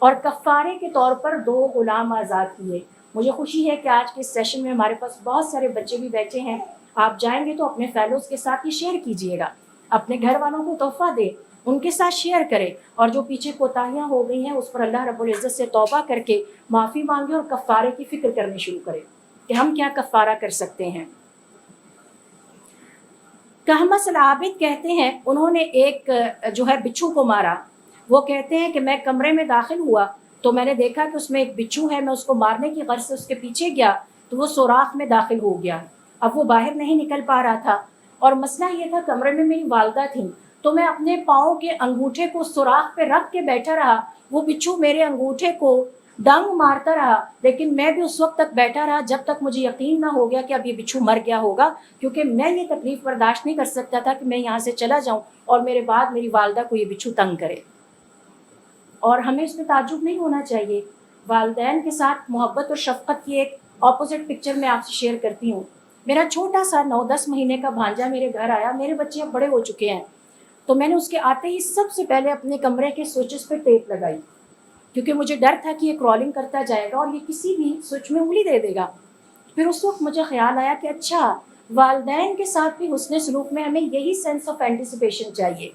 اور کفارے کے طور پر 2 غلام آزاد کیے. مجھے خوشی ہے کہ آج کے اس سیشن میں ہمارے پاس بہت سارے بچے بھی بیٹھے ہیں. آپ جائیں گے تو اپنے فیلوز کے ساتھ یہ شیئر کیجئے گا، اپنے گھر والوں کو تحفہ دیں، ان کے ساتھ شیئر کریں، اور جو پیچھے کوتاہیاں ہو گئی ہیں اس پر اللہ رب العزت سے توبہ کر کے معافی مانگے اور کفارے کی فکر کرنی شروع کریں کہ ہم کیا کفارہ کر سکتے ہیں. کہمس العابد کہتے ہیں انہوں نے ایک جو ہے بچھو کو مارا. وہ کہتے ہیں کہ میں کمرے میں داخل ہوا تو میں نے دیکھا کہ اس میں ایک بچھو ہے، میں اس کو مارنے کی غرض سے اس کے پیچھے گیا تو وہ سوراخ میں داخل ہو گیا. اب وہ باہر نہیں نکل پا رہا تھا، اور مسئلہ یہ تھا کمرے میں میری والدہ تھیں، تو میں اپنے پاؤں کے انگوٹھے کو سوراخ پہ رکھ کے بیٹھا رہا. وہ بچھو میرے انگوٹھے کو ڈنگ مارتا رہا، لیکن میں بھی اس وقت تک بیٹھا رہا جب تک مجھے یقین نہ ہو گیا کہ اب یہ بچھو مر گیا ہوگا، کیونکہ میں یہ تکلیف برداشت نہیں کر سکتا تھا کہ میں یہاں سے چلا جاؤں اور میرے بعد میری والدہ کو یہ بچھو تنگ کرے. اور ہمیں اس میں تعجب نہیں ہونا چاہیے. والدین کے ساتھ محبت اور شفقت کی ایک اپوزٹ پکچر میں آپ سے شیئر کرتی ہوں. میرا چھوٹا سا 9-10 مہینے کا بھانجا میرے گھر آیا. میرے بچے اب بڑے ہو چکے ہیں، تو میں نے اس کے آتے ہی سب سے پہلے اپنے کمرے کے سوئچز پہ ٹیپ لگائی، کیونکہ مجھے ڈر تھا کہ یہ کرالنگ کرتا جائے گا اور یہ کسی بھی سوئچ میں انگلی دے دے گا. پھر اس وقت مجھے خیال آیا کہ اچھا، والدین کے ساتھ بھی حسن سلوک میں ہمیں یہی سینس آف اینٹیسپیشن چاہیے.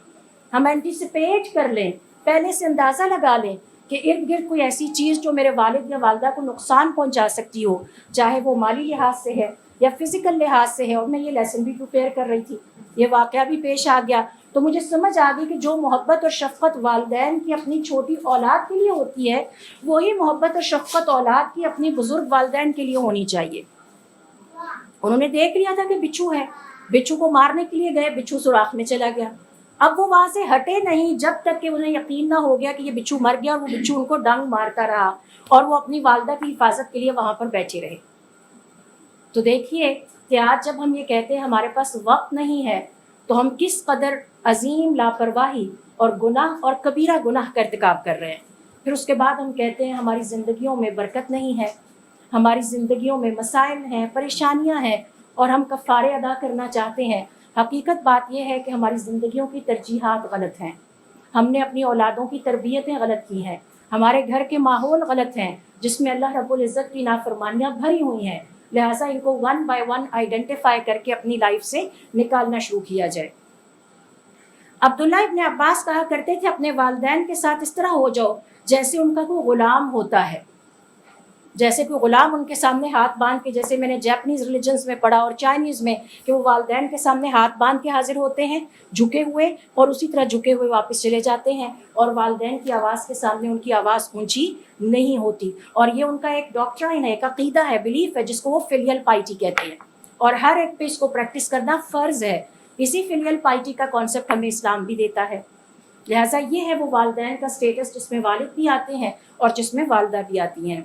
ہم اینٹیسپیٹ کر لیں، پہلے سے اندازہ لگا لیں کہ ارد گرد کوئی ایسی چیز جو میرے والد یا والدہ کو نقصان پہنچا سکتی ہو، چاہے وہ مالی لحاظ سے ہے یا فزیکل لحاظ سے ہے. اور میں یہ لیسن بھی پریپیئر کر رہی تھی، یہ واقعہ بھی پیش آ گیا، تو مجھے سمجھ آ گئی کہ جو محبت اور شفقت والدین کی اپنی چھوٹی اولاد کے لیے ہوتی ہے، وہی محبت اور شفقت اولاد کی اپنی بزرگ والدین کے لیے ہونی چاہیے. انہوں نے دیکھ لیا تھا کہ بچھو ہے، بچھو کو مارنے کے لیے گئے، بچھو سوراخ میں چلا گیا. اب وہ وہاں سے ہٹے نہیں جب تک کہ انہیں یقین نہ ہو گیا کہ یہ بچھو مر گیا، اور وہ بچھو ان کو ڈنگ مارتا رہا اور وہ اپنی والدہ کی حفاظت کے لیے وہاں پر بیٹھے رہے. تو دیکھیے کہ آج جب ہم یہ کہتے ہیں ہمارے پاس وقت نہیں ہے، تو ہم کس قدر عظیم لاپرواہی اور گناہ اور کبیرہ گناہ کا ارتکاب کر رہے ہیں. پھر اس کے بعد ہم کہتے ہیں ہماری زندگیوں میں برکت نہیں ہے، ہماری زندگیوں میں مسائل ہیں، پریشانیاں ہیں، اور ہم کفارے ادا کرنا چاہتے ہیں. حقیقت بات یہ ہے کہ ہماری زندگیوں کی ترجیحات غلط ہیں. ہم نے اپنی اولادوں کی تربیتیں غلط کی ہیں، ہمارے گھر کے ماحول غلط ہیں جس میں اللہ رب العزت کی نافرمانیاں بھری ہوئی ہیں. لہٰذا ان کو 1 by 1 آئیڈینٹیفائی کر کے اپنی لائف سے نکالنا شروع کیا جائے. عبداللہ ابن عباس کہا کرتے تھے اپنے والدین کے ساتھ اس طرح ہو جاؤ جیسے ان کا کوئی غلام ہوتا ہے، جیسے کوئی غلام ان کے سامنے ہاتھ باندھ کے، جیسے میں نے جاپنیز ریلیجنز میں پڑھا اور چائنیز میں کہ وہ والدین کے سامنے ہاتھ باندھ کے حاضر ہوتے ہیں جھکے ہوئے، اور اسی طرح جھکے ہوئے واپس چلے جاتے ہیں، اور والدین کی آواز کے سامنے ان کی آواز اونچی نہیں ہوتی. اور یہ ان کا ایک ڈاکٹرائن ہے، ایک عقیدہ ہے، بلیف ہے، جس کو وہ فلیل پائٹی کہتے ہیں، اور ہر ایک پہ اس کو پریکٹس کرنا فرض ہے. اسی فلیل پائٹی کا کانسیپٹ ہمیں اسلام بھی دیتا ہے. لہٰذا یہ ہے وہ والدین کا سٹیٹس جس میں والد بھی آتے ہیں اور جس میں والدہ بھی آتی ہیں.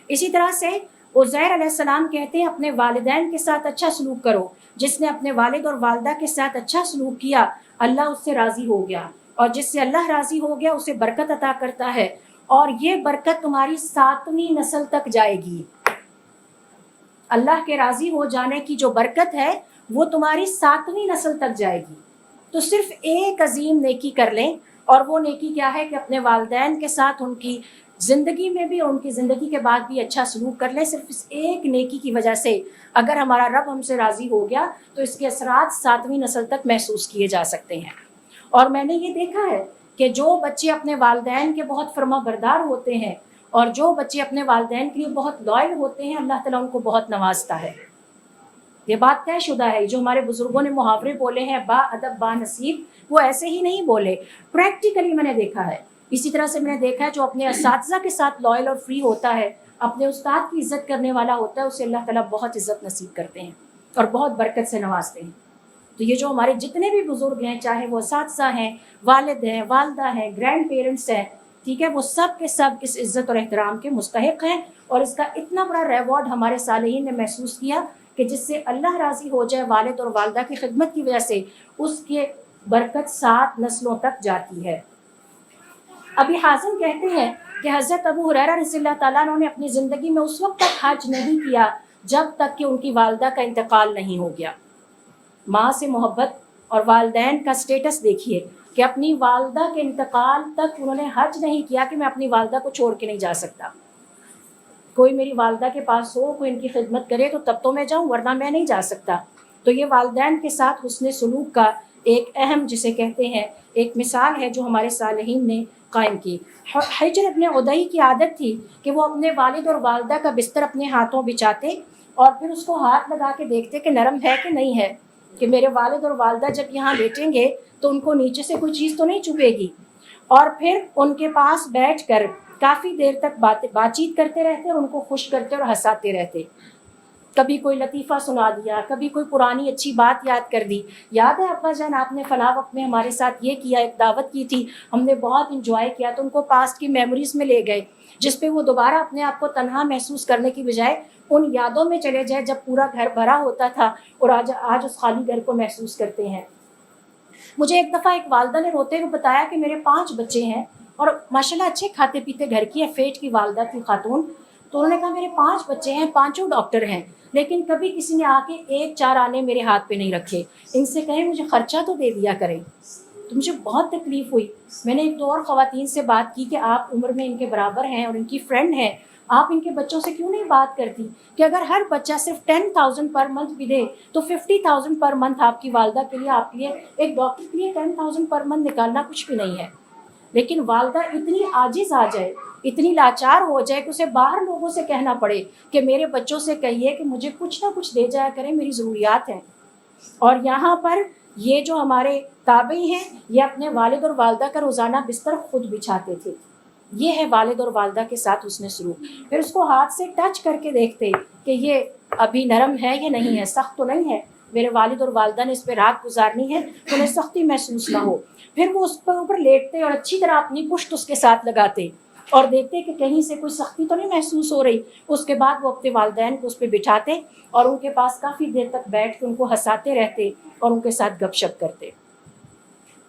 اسی طرح سے عزیر علیہ السلام کہتے ہیں اپنے والدین کے ساتھ اچھا سلوک کرو. جس نے اپنے والد اور والدہ کے ساتھ اچھا سلوک کیا اللہ اس سے راضی ہو گیا، اور جس سے اللہ راضی ہو گیا اسے برکت عطا کرتا ہے، اور یہ برکت تمہاری 7ویں نسل تک جائے گی. اللہ کے راضی ہو جانے کی جو برکت ہے وہ تمہاری 7ویں نسل تک جائے گی. تو صرف ایک عظیم نیکی کر لیں, اور وہ نیکی کیا ہے کہ اپنے والدین کے ساتھ ان کی زندگی میں بھی اور ان کی زندگی کے بعد بھی اچھا سلوک کر لیں. صرف اس ایک نیکی کی وجہ سے اگر ہمارا رب ہم سے راضی ہو گیا تو اس کے اثرات 7ویں نسل تک محسوس کیے جا سکتے ہیں. اور میں نے یہ دیکھا ہے کہ جو بچے اپنے والدین کے بہت فرما بردار ہوتے ہیں اور جو بچے اپنے والدین کے لیے بہت لائل ہوتے ہیں, اللہ تعالیٰ ان کو بہت نوازتا ہے. یہ بات طے شدہ ہے. جو ہمارے بزرگوں نے محاورے بولے ہیں, با ادب با نصیب, وہ ایسے ہی نہیں بولے, پریکٹیکلی میں نے دیکھا ہے. اسی طرح سے میں نے دیکھا ہے جو اپنے اساتذہ کے ساتھ لائل اور فری ہوتا ہے, اپنے استاد کی عزت کرنے والا ہوتا ہے, اسے اللہ تعالیٰ بہت عزت نصیب کرتے ہیں اور بہت برکت سے نوازتے ہیں. تو یہ جو ہمارے جتنے بھی بزرگ ہیں, چاہے وہ اساتذہ ہیں, والد ہیں, والدہ ہیں, گرینڈ پیرنٹس ہیں, ٹھیک ہے, وہ سب کے سب اس عزت اور احترام کے مستحق ہیں. اور اس کا اتنا بڑا ریوارڈ ہمارے صالحین نے محسوس کیا کہ جس سے اللہ راضی ہو جائے والد اور والدہ کی خدمت کی وجہ سے اس کے برکت 7 نسلوں تک جاتی ہے. ابی حازم کہتے ہیں کہ حضرت ابو ہریرہ رضی اللہ تعالیٰ عنہ نے اپنی زندگی میں اس وقت تک حج نہیں کیا جب تک کہ ان کی والدہ کا انتقال نہیں ہو گیا. ماں سے محبت اور والدین کا سٹیٹس دیکھیے کہ اپنی والدہ کے انتقال تک انہوں نے حج نہیں کیا کہ میں اپنی والدہ کو چھوڑ کے نہیں جا سکتا. کوئی میری والدہ کے پاس ہو, کوئی ان کی خدمت کرے تو تب تو میں جاؤں, ورنہ میں نہیں جا سکتا. تو یہ والدین کے ساتھ حسن سلوک کا ایک اہم, جسے کہتے ہیں, ایک مثال ہے جو ہمارے صالحین نے قائم کی. حجر ابن عدی کی عادت تھی کہ وہ اپنے والد اور والدہ کا بستر اپنے ہاتھوں بچھاتے اور پھر اس کو ہاتھ لگا کے دیکھتے کہ نرم ہے کہ نہیں ہے, کہ میرے والد اور والدہ جب یہاں لیٹیں گے تو ان کو نیچے سے کوئی چیز تو نہیں چبھے گی. اور پھر ان کے پاس بیٹھ کر کافی دیر تک بات چیت کرتے رہتے اور ان کو خوش کرتے اور ہنساتے رہتے. کبھی کوئی لطیفہ سنا دیا, کبھی کوئی پرانی اچھی بات یاد کر دی, یاد ہے ابا جان آپ نے فلاں وقت میں ہمارے ساتھ یہ کیا, ایک دعوت کی تھی, ہم نے بہت انجوائے کیا. تو ان کو پاسٹ کی میموریز میں لے گئے جس پہ وہ دوبارہ اپنے آپ کو تنہا محسوس کرنے کی بجائے ان یادوں میں چلے جائے جب پورا گھر بھرا ہوتا تھا اور آج اس خالی گھر کو محسوس کرتے ہیں. مجھے ایک دفعہ ایک والدہ نے روتے ہوئے بتایا کہ میرے 5 بچے ہیں اور ماشاءاللہ اچھے کھاتے پیتے گھر کی ہے, فیٹ کی والدہ تھی خاتون. تو انہوں نے کہا میرے 5 بچے ہیں, 5 ڈاکٹر ہیں, لیکن کبھی کسی نے آ کے 1 4 آنے میرے ہاتھ پہ نہیں رکھے. ان سے کہیں مجھے خرچہ تو دے دیا کریں. تو مجھے بہت تکلیف ہوئی. میں نے 1 2 اور خواتین سے بات کی کہ آپ عمر میں ان کے برابر ہیں اور ان کی فرینڈ ہیں, آپ ان کے بچوں سے کیوں نہیں بات کرتی کہ اگر ہر بچہ صرف 10,000 پر منتھ بھی دے تو 50,000 پر منتھ آپ کی والدہ کے لیے, آپ کے لیے, ایک ڈاکٹر کے لیے 10,000 پر منتھ نکالنا کچھ بھی نہیں ہے. لیکن والدہ اتنی عاجز آ جائے, اتنی لاچار ہو جائے کہ اسے باہر لوگوں سے کہنا پڑے کہ میرے بچوں سے کہیے کہ مجھے کچھ نہ کچھ دے جایا کریں, میری ضروریات ہیں. اور یہاں پر یہ جو ہمارے تابعی ہیں یہ اپنے والد اور والدہ کا روزانہ بستر خود بچھاتے تھے. یہ ہے والد اور والدہ کے ساتھ حسن سلوک. پھر اس کو ہاتھ سے ٹچ کر کے دیکھتے کہ یہ ابھی نرم ہے یا نہیں ہے, سخت تو نہیں ہے, میرے والد اور والدہ نے اس پہ رات گزارنی ہے تو انہیں سختی محسوس نہ ہو. پھر وہ اس پر اوپر لیٹتے اور اچھی طرح اپنی پشت اس کے ساتھ لگاتے اور دیکھتے کہ کہیں سے کوئی سختی تو نہیں محسوس ہو رہی. اس کے بعد وہ اپنے والدین کو اس پہ بٹھاتے اور ان کے پاس کافی دیر تک بیٹھ کے ان کو ہنساتے رہتے اور ان کے ساتھ گپ شپ کرتے.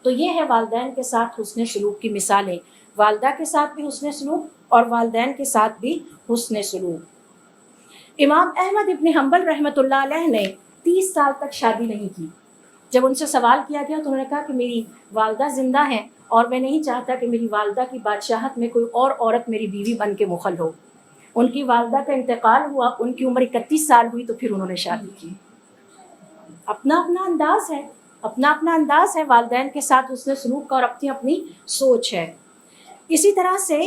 تو یہ ہے والدین کے ساتھ حسن سلوک کی مثالیں. والدہ کے ساتھ بھی حسن سلوک اور والدین کے ساتھ بھی حسن سلوک. امام احمد ابن حنبل رحمۃ اللہ علیہ نے 30 سال تک شادی نہیں کی. جب ان سے سوال کیا گیا تو انہوں نے کہا کہ میری والدہ زندہ ہیں اور میں نہیں چاہتا کہ میری والدہ کی بادشاہت میں کوئی اور عورت میری بیوی بن کے مخل ہو. ان کی والدہ کا انتقال ہوا, ان کی عمر 31 سال ہوئی تو پھر انہوں نے شادی کی. اپنا اپنا انداز ہے, اپنا اپنا انداز ہے والدین کے ساتھ حسن سلوک کا اور اپنی اپنی سوچ ہے. اسی طرح سے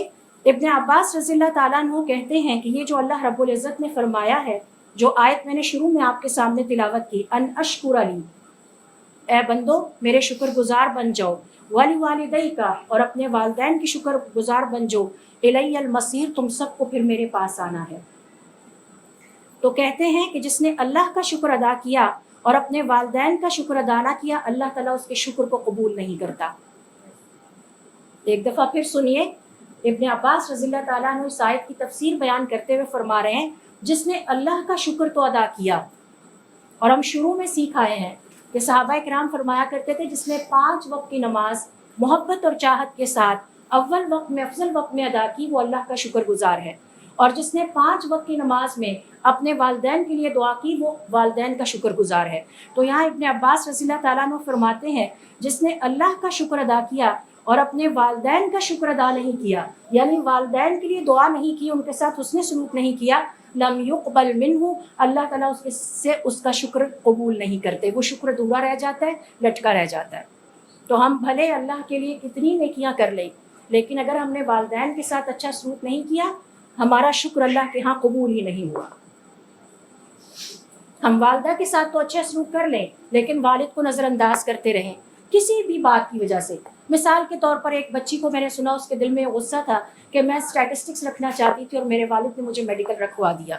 ابن عباس رضی اللہ تعالیٰ عنہ کہتے ہیں کہ یہ جو اللہ رب العزت نے فرمایا ہے, جو آیت میں نے شروع میں آپ کے سامنے تلاوت کی, ان اشکر لی, اے بندو میرے شکر گزار بن جاؤ, ولی والدی کا, اور اپنے والدین کی شکر گزار بن جاؤ, الی المصیر, تم سب کو پھر میرے پاس آنا ہے. تو کہتے ہیں کہ جس نے اللہ کا شکر ادا کیا اور اپنے والدین کا شکر ادا نہ کیا, اللہ تعالیٰ اس کے شکر کو قبول نہیں کرتا. ایک دفعہ پھر سنیے, ابن عباس رضی اللہ تعالیٰ عنہ اس آیت کی تفسیر بیان کرتے ہوئے فرما رہے ہیں جس نے اللہ کا شکر تو ادا کیا. اور ہم شروع میں سیکھ آئے ہیں کہ صحابہ کرام فرمایا کرتے تھے جس نے 5 وقت کی نماز محبت اور چاہت کے ساتھ اول وقت میں افضل وقت میں ادا کی وہ اللہ کا شکر گزار ہے. اور جس نے 5 وقت کی نماز میں اپنے والدین کے لیے دعا کی وہ والدین کا شکر گزار ہے۔ تو یہاں ابن عباس رضی اللہ تعالیٰ عنہ فرماتے ہیں جس نے اللہ کا شکر ادا کیا اور اپنے والدین کا شکر ادا نہیں کیا، یعنی والدین کے لیے دعا نہیں کی، ان کے ساتھ حسن سلوک نہیں کیا، لم یقبل منہ، اللہ تعالیٰ اس کا شکر قبول نہیں کرتے، وہ شکر ادھورا رہ جاتا ہے، لٹکا رہ جاتا ہے۔ تو ہم بھلے اللہ کے لیے کتنی نیکیاں کر لیں، لیکن اگر ہم نے والدین کے ساتھ اچھا سلوک نہیں کیا، ہمارا شکر اللہ کے ہاں قبول ہی نہیں ہوا۔ ہم والدہ کے ساتھ تو اچھا سلوک کر لیں، لیکن والد کو نظر انداز کرتے رہیں کسی بھی بات کی وجہ سے۔ مثال کے طور پر ایک بچی کو میں نے سنا، اس کے دل میں غصہ تھا کہ میں اسٹیٹسٹکس رکھنا چاہتی تھی اور میرے والد نے مجھے میڈیکل رکھوا دیا۔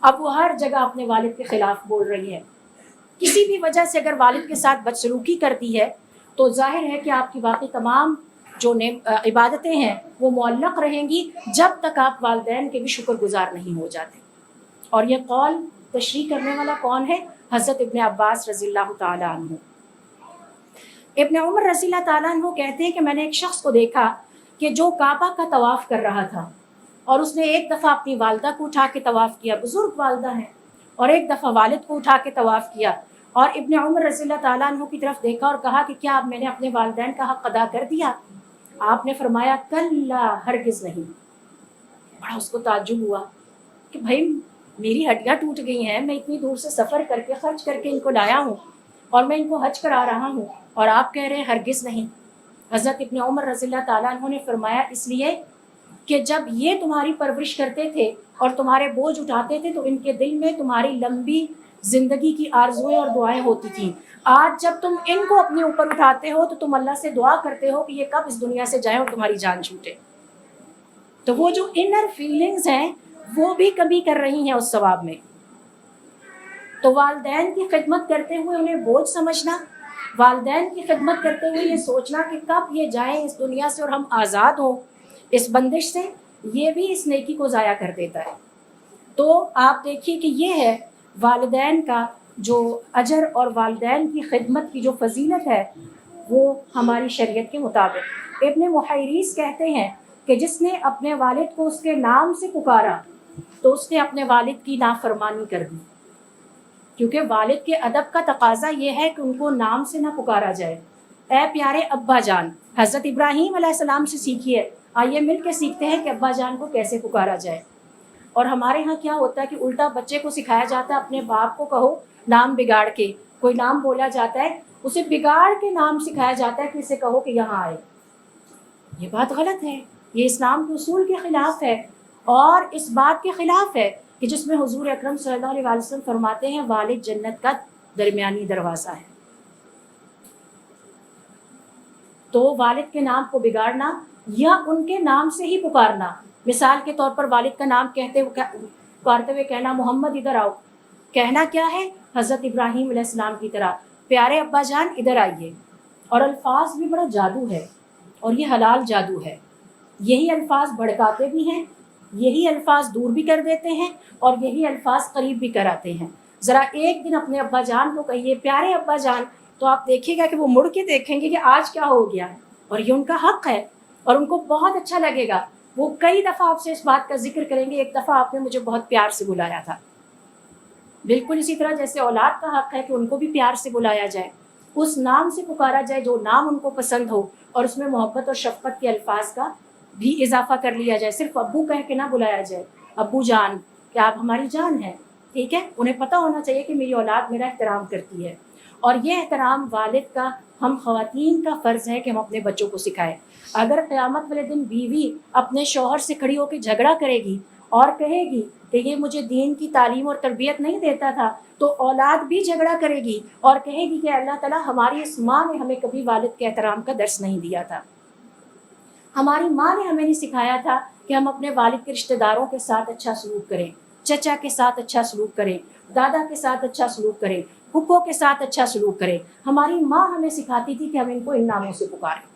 اب وہ ہر جگہ اپنے والد کے خلاف بول رہی ہے۔ کسی بھی وجہ سے اگر والد کے ساتھ بدسلوکی کرتی ہے تو ظاہر ہے کہ آپ کی باقی تمام جو عبادتیں ہیں وہ معلق رہیں گی جب تک آپ والدین کے بھی شکر گزار نہیں ہو جاتے۔ اور یہ قول تشریح کرنے والا کون ہے؟ حضرت ابن عباس رضی اللہ تعالیٰ عنہ۔ ابن عمر رضی اللہ تعالیٰ عنہ کہتے ہیں کہ میں نے ایک شخص کو دیکھا کہ جو کعبہ کا طواف کر رہا تھا اور اس نے ایک دفعہ اپنی والدہ کو اٹھا کے طواف کیا، بزرگ والدہ ہیں، اور ایک دفعہ والد کو اٹھا کے طواف کیا، اور ابن عمر رضی اللہ تعالیٰ عنہ کی طرف دیکھا اور کہا کہ کیا اب میں نے اپنے والدین کا حق ادا کر دیا؟ آپ نے فرمایا کلا، ہرگز نہیں۔ بڑا اس کو تعجب ہوا کہ بھائی میری ہڈیاں ٹوٹ گئی ہیں، میں اتنی دور سے سفر کر کے خرچ کر کے ان کو لایا ہوں اور میں ان کو حج کرا رہا ہوں اور آپ کہہ رہے ہیں ہرگز نہیں۔ حضرت ابن عمر رضی اللہ تعالیٰ عنہ نے فرمایا اس لیے کہ جب یہ تمہاری پرورش کرتے تھے اور تمہارے بوجھ اٹھاتے تھے تو ان کے دل میں تمہاری لمبی زندگی کی آرزویں اور دعائیں ہوتی تھیں۔ آج جب تم ان کو اپنے اوپر اٹھاتے ہو تو تم اللہ سے دعا کرتے ہو کہ یہ کب اس دنیا سے جائیں اور تمہاری جان چھوٹے۔ تو وہ جو انر فیلنگز ہیں وہ بھی کمی کر رہی ہیں اس ثواب میں۔ تو والدین کی خدمت کرتے ہوئے انہیں بوجھ سمجھنا، والدین کی خدمت کرتے ہوئے یہ سوچنا کہ کب یہ جائیں اس دنیا سے اور ہم آزاد ہوں اس بندش سے، یہ بھی اس نیکی کو ضائع کر دیتا ہے۔ تو آپ دیکھیے کہ یہ ہے والدین کا جو اجر اور والدین کی خدمت کی جو فضیلت ہے وہ ہماری شریعت کے مطابق۔ ابن محیریز کہتے ہیں کہ جس نے اپنے والد کو اس کے نام سے پکارا تو اس نے اپنے والد کی نافرمانی کر دی، کیونکہ والد کے ادب کا تقاضا یہ ہے کہ ان کو نام سے نہ پکارا جائے۔ اے پیارے ابا جان، حضرت ابراہیم علیہ السلام سے سیکھیے، آئیے مل کے سیکھتے ہیں کہ ابا جان کو کیسے پکارا جائے۔ اور ہمارے ہاں کیا ہوتا ہے کہ الٹا بچے کو سکھایا جاتا ہے اپنے باپ کو کہو نام بگاڑ کے، کوئی نام بولا جاتا ہے اسے بگاڑ کے نام سکھایا جاتا ہے کہ اسے کہو کہ یہاں آئے۔ یہ بات غلط ہے، یہ اسلام کے اصول کے خلاف ہے، اور اس بات کے خلاف ہے کہ جس میں حضور اکرم صلی اللہ علیہ وسلم فرماتے ہیں والد جنت کا درمیانی دروازہ ہے۔ تو والد کے نام کو بگاڑنا یا ان کے نام سے ہی پکارنا، مثال کے طور پر والد کا نام پکارتے ہوئے کہنا محمد ادھر آؤ، کہنا کیا ہے حضرت ابراہیم علیہ السلام کی طرح پیارے ابا جان ادھر آئیے۔ اور الفاظ بھی بڑا جادو ہے، اور یہ حلال جادو ہے۔ یہی الفاظ بھڑکاتے بھی ہیں، یہی الفاظ دور بھی کر دیتے ہیں، اور یہی الفاظ قریب بھی کراتے ہیں۔ ذرا ایک دن اپنے ابا جان کو کہیے پیارے ابا جان، تو آپ دیکھیے گا کہ وہ مڑ کے دیکھیں گے کہ آج کیا ہو گیا ہے، اور یہ ان کا حق ہے اور ان کو بہت اچھا لگے گا۔ وہ کئی دفعہ آپ سے اس بات کا ذکر کریں گے، ایک دفعہ آپ نے مجھے بہت پیار سے بلایا تھا۔ بالکل اسی طرح جیسے اولاد کا حق ہے کہ ان کو بھی پیار سے بلایا جائے، اس نام سے پکارا جائے جو نام ان کو پسند ہو، اور اس میں محبت اور شفقت کے الفاظ کا بھی اضافہ کر لیا جائے۔ صرف ابو کہہ کے نہ بلایا جائے، ابو جان کہ آپ ہماری جان ہیں، ٹھیک ہے؟ انہیں پتہ ہونا چاہیے کہ میری اولاد میرا احترام کرتی ہے، اور یہ احترام والد کا ہم خواتین کا فرض ہے کہ ہم اپنے بچوں کو سکھائیں۔ اگر قیامت والے دن بیوی اپنے شوہر سے کھڑی ہو کے جھگڑا کرے گی اور کہے گی کہ یہ مجھے دین کی تعلیم اور تربیت نہیں دیتا تھا، تو اولاد بھی جھگڑا کرے گی اور کہے گی کہ اللہ تعالیٰ ہماری اس ماں نے ہمیں کبھی والد کے احترام کا درس نہیں دیا تھا، ہماری ماں نے ہمیں نہیں سکھایا تھا کہ ہم اپنے والد کے رشتہ داروں کے ساتھ اچھا سلوک کریں، چچا کے ساتھ اچھا سلوک کریں، دادا کے ساتھ اچھا سلوک کریں، پھپھو کے ساتھ اچھا سلوک کریں۔ ہماری ماں ہمیں سکھاتی تھی کہ ہم ان کو ان ناموں سے پکاریں۔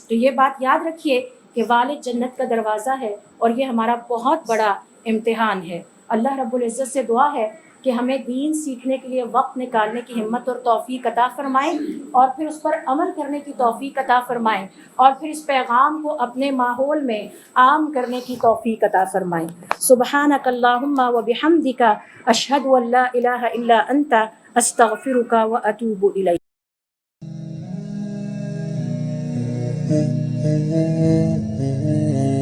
تو یہ بات یاد رکھیے کہ والد جنت کا دروازہ ہے، اور یہ ہمارا بہت بڑا امتحان ہے۔ اللہ رب العزت سے دعا ہے کہ ہمیں دین سیکھنے کے لیے وقت نکالنے کی ہمت اور توفیق عطا فرمائیں، اور پھر اس پر عمل کرنے کی توفیق عطا فرمائیں، اور پھر اس پیغام کو اپنے ماحول میں عام کرنے کی توفیق عطا فرمائیں۔ سبحانک اللہم و بحمدک، اشہد ان لا الہ الا انت، استغفرک و اتوب الیک۔ Mm-hmm.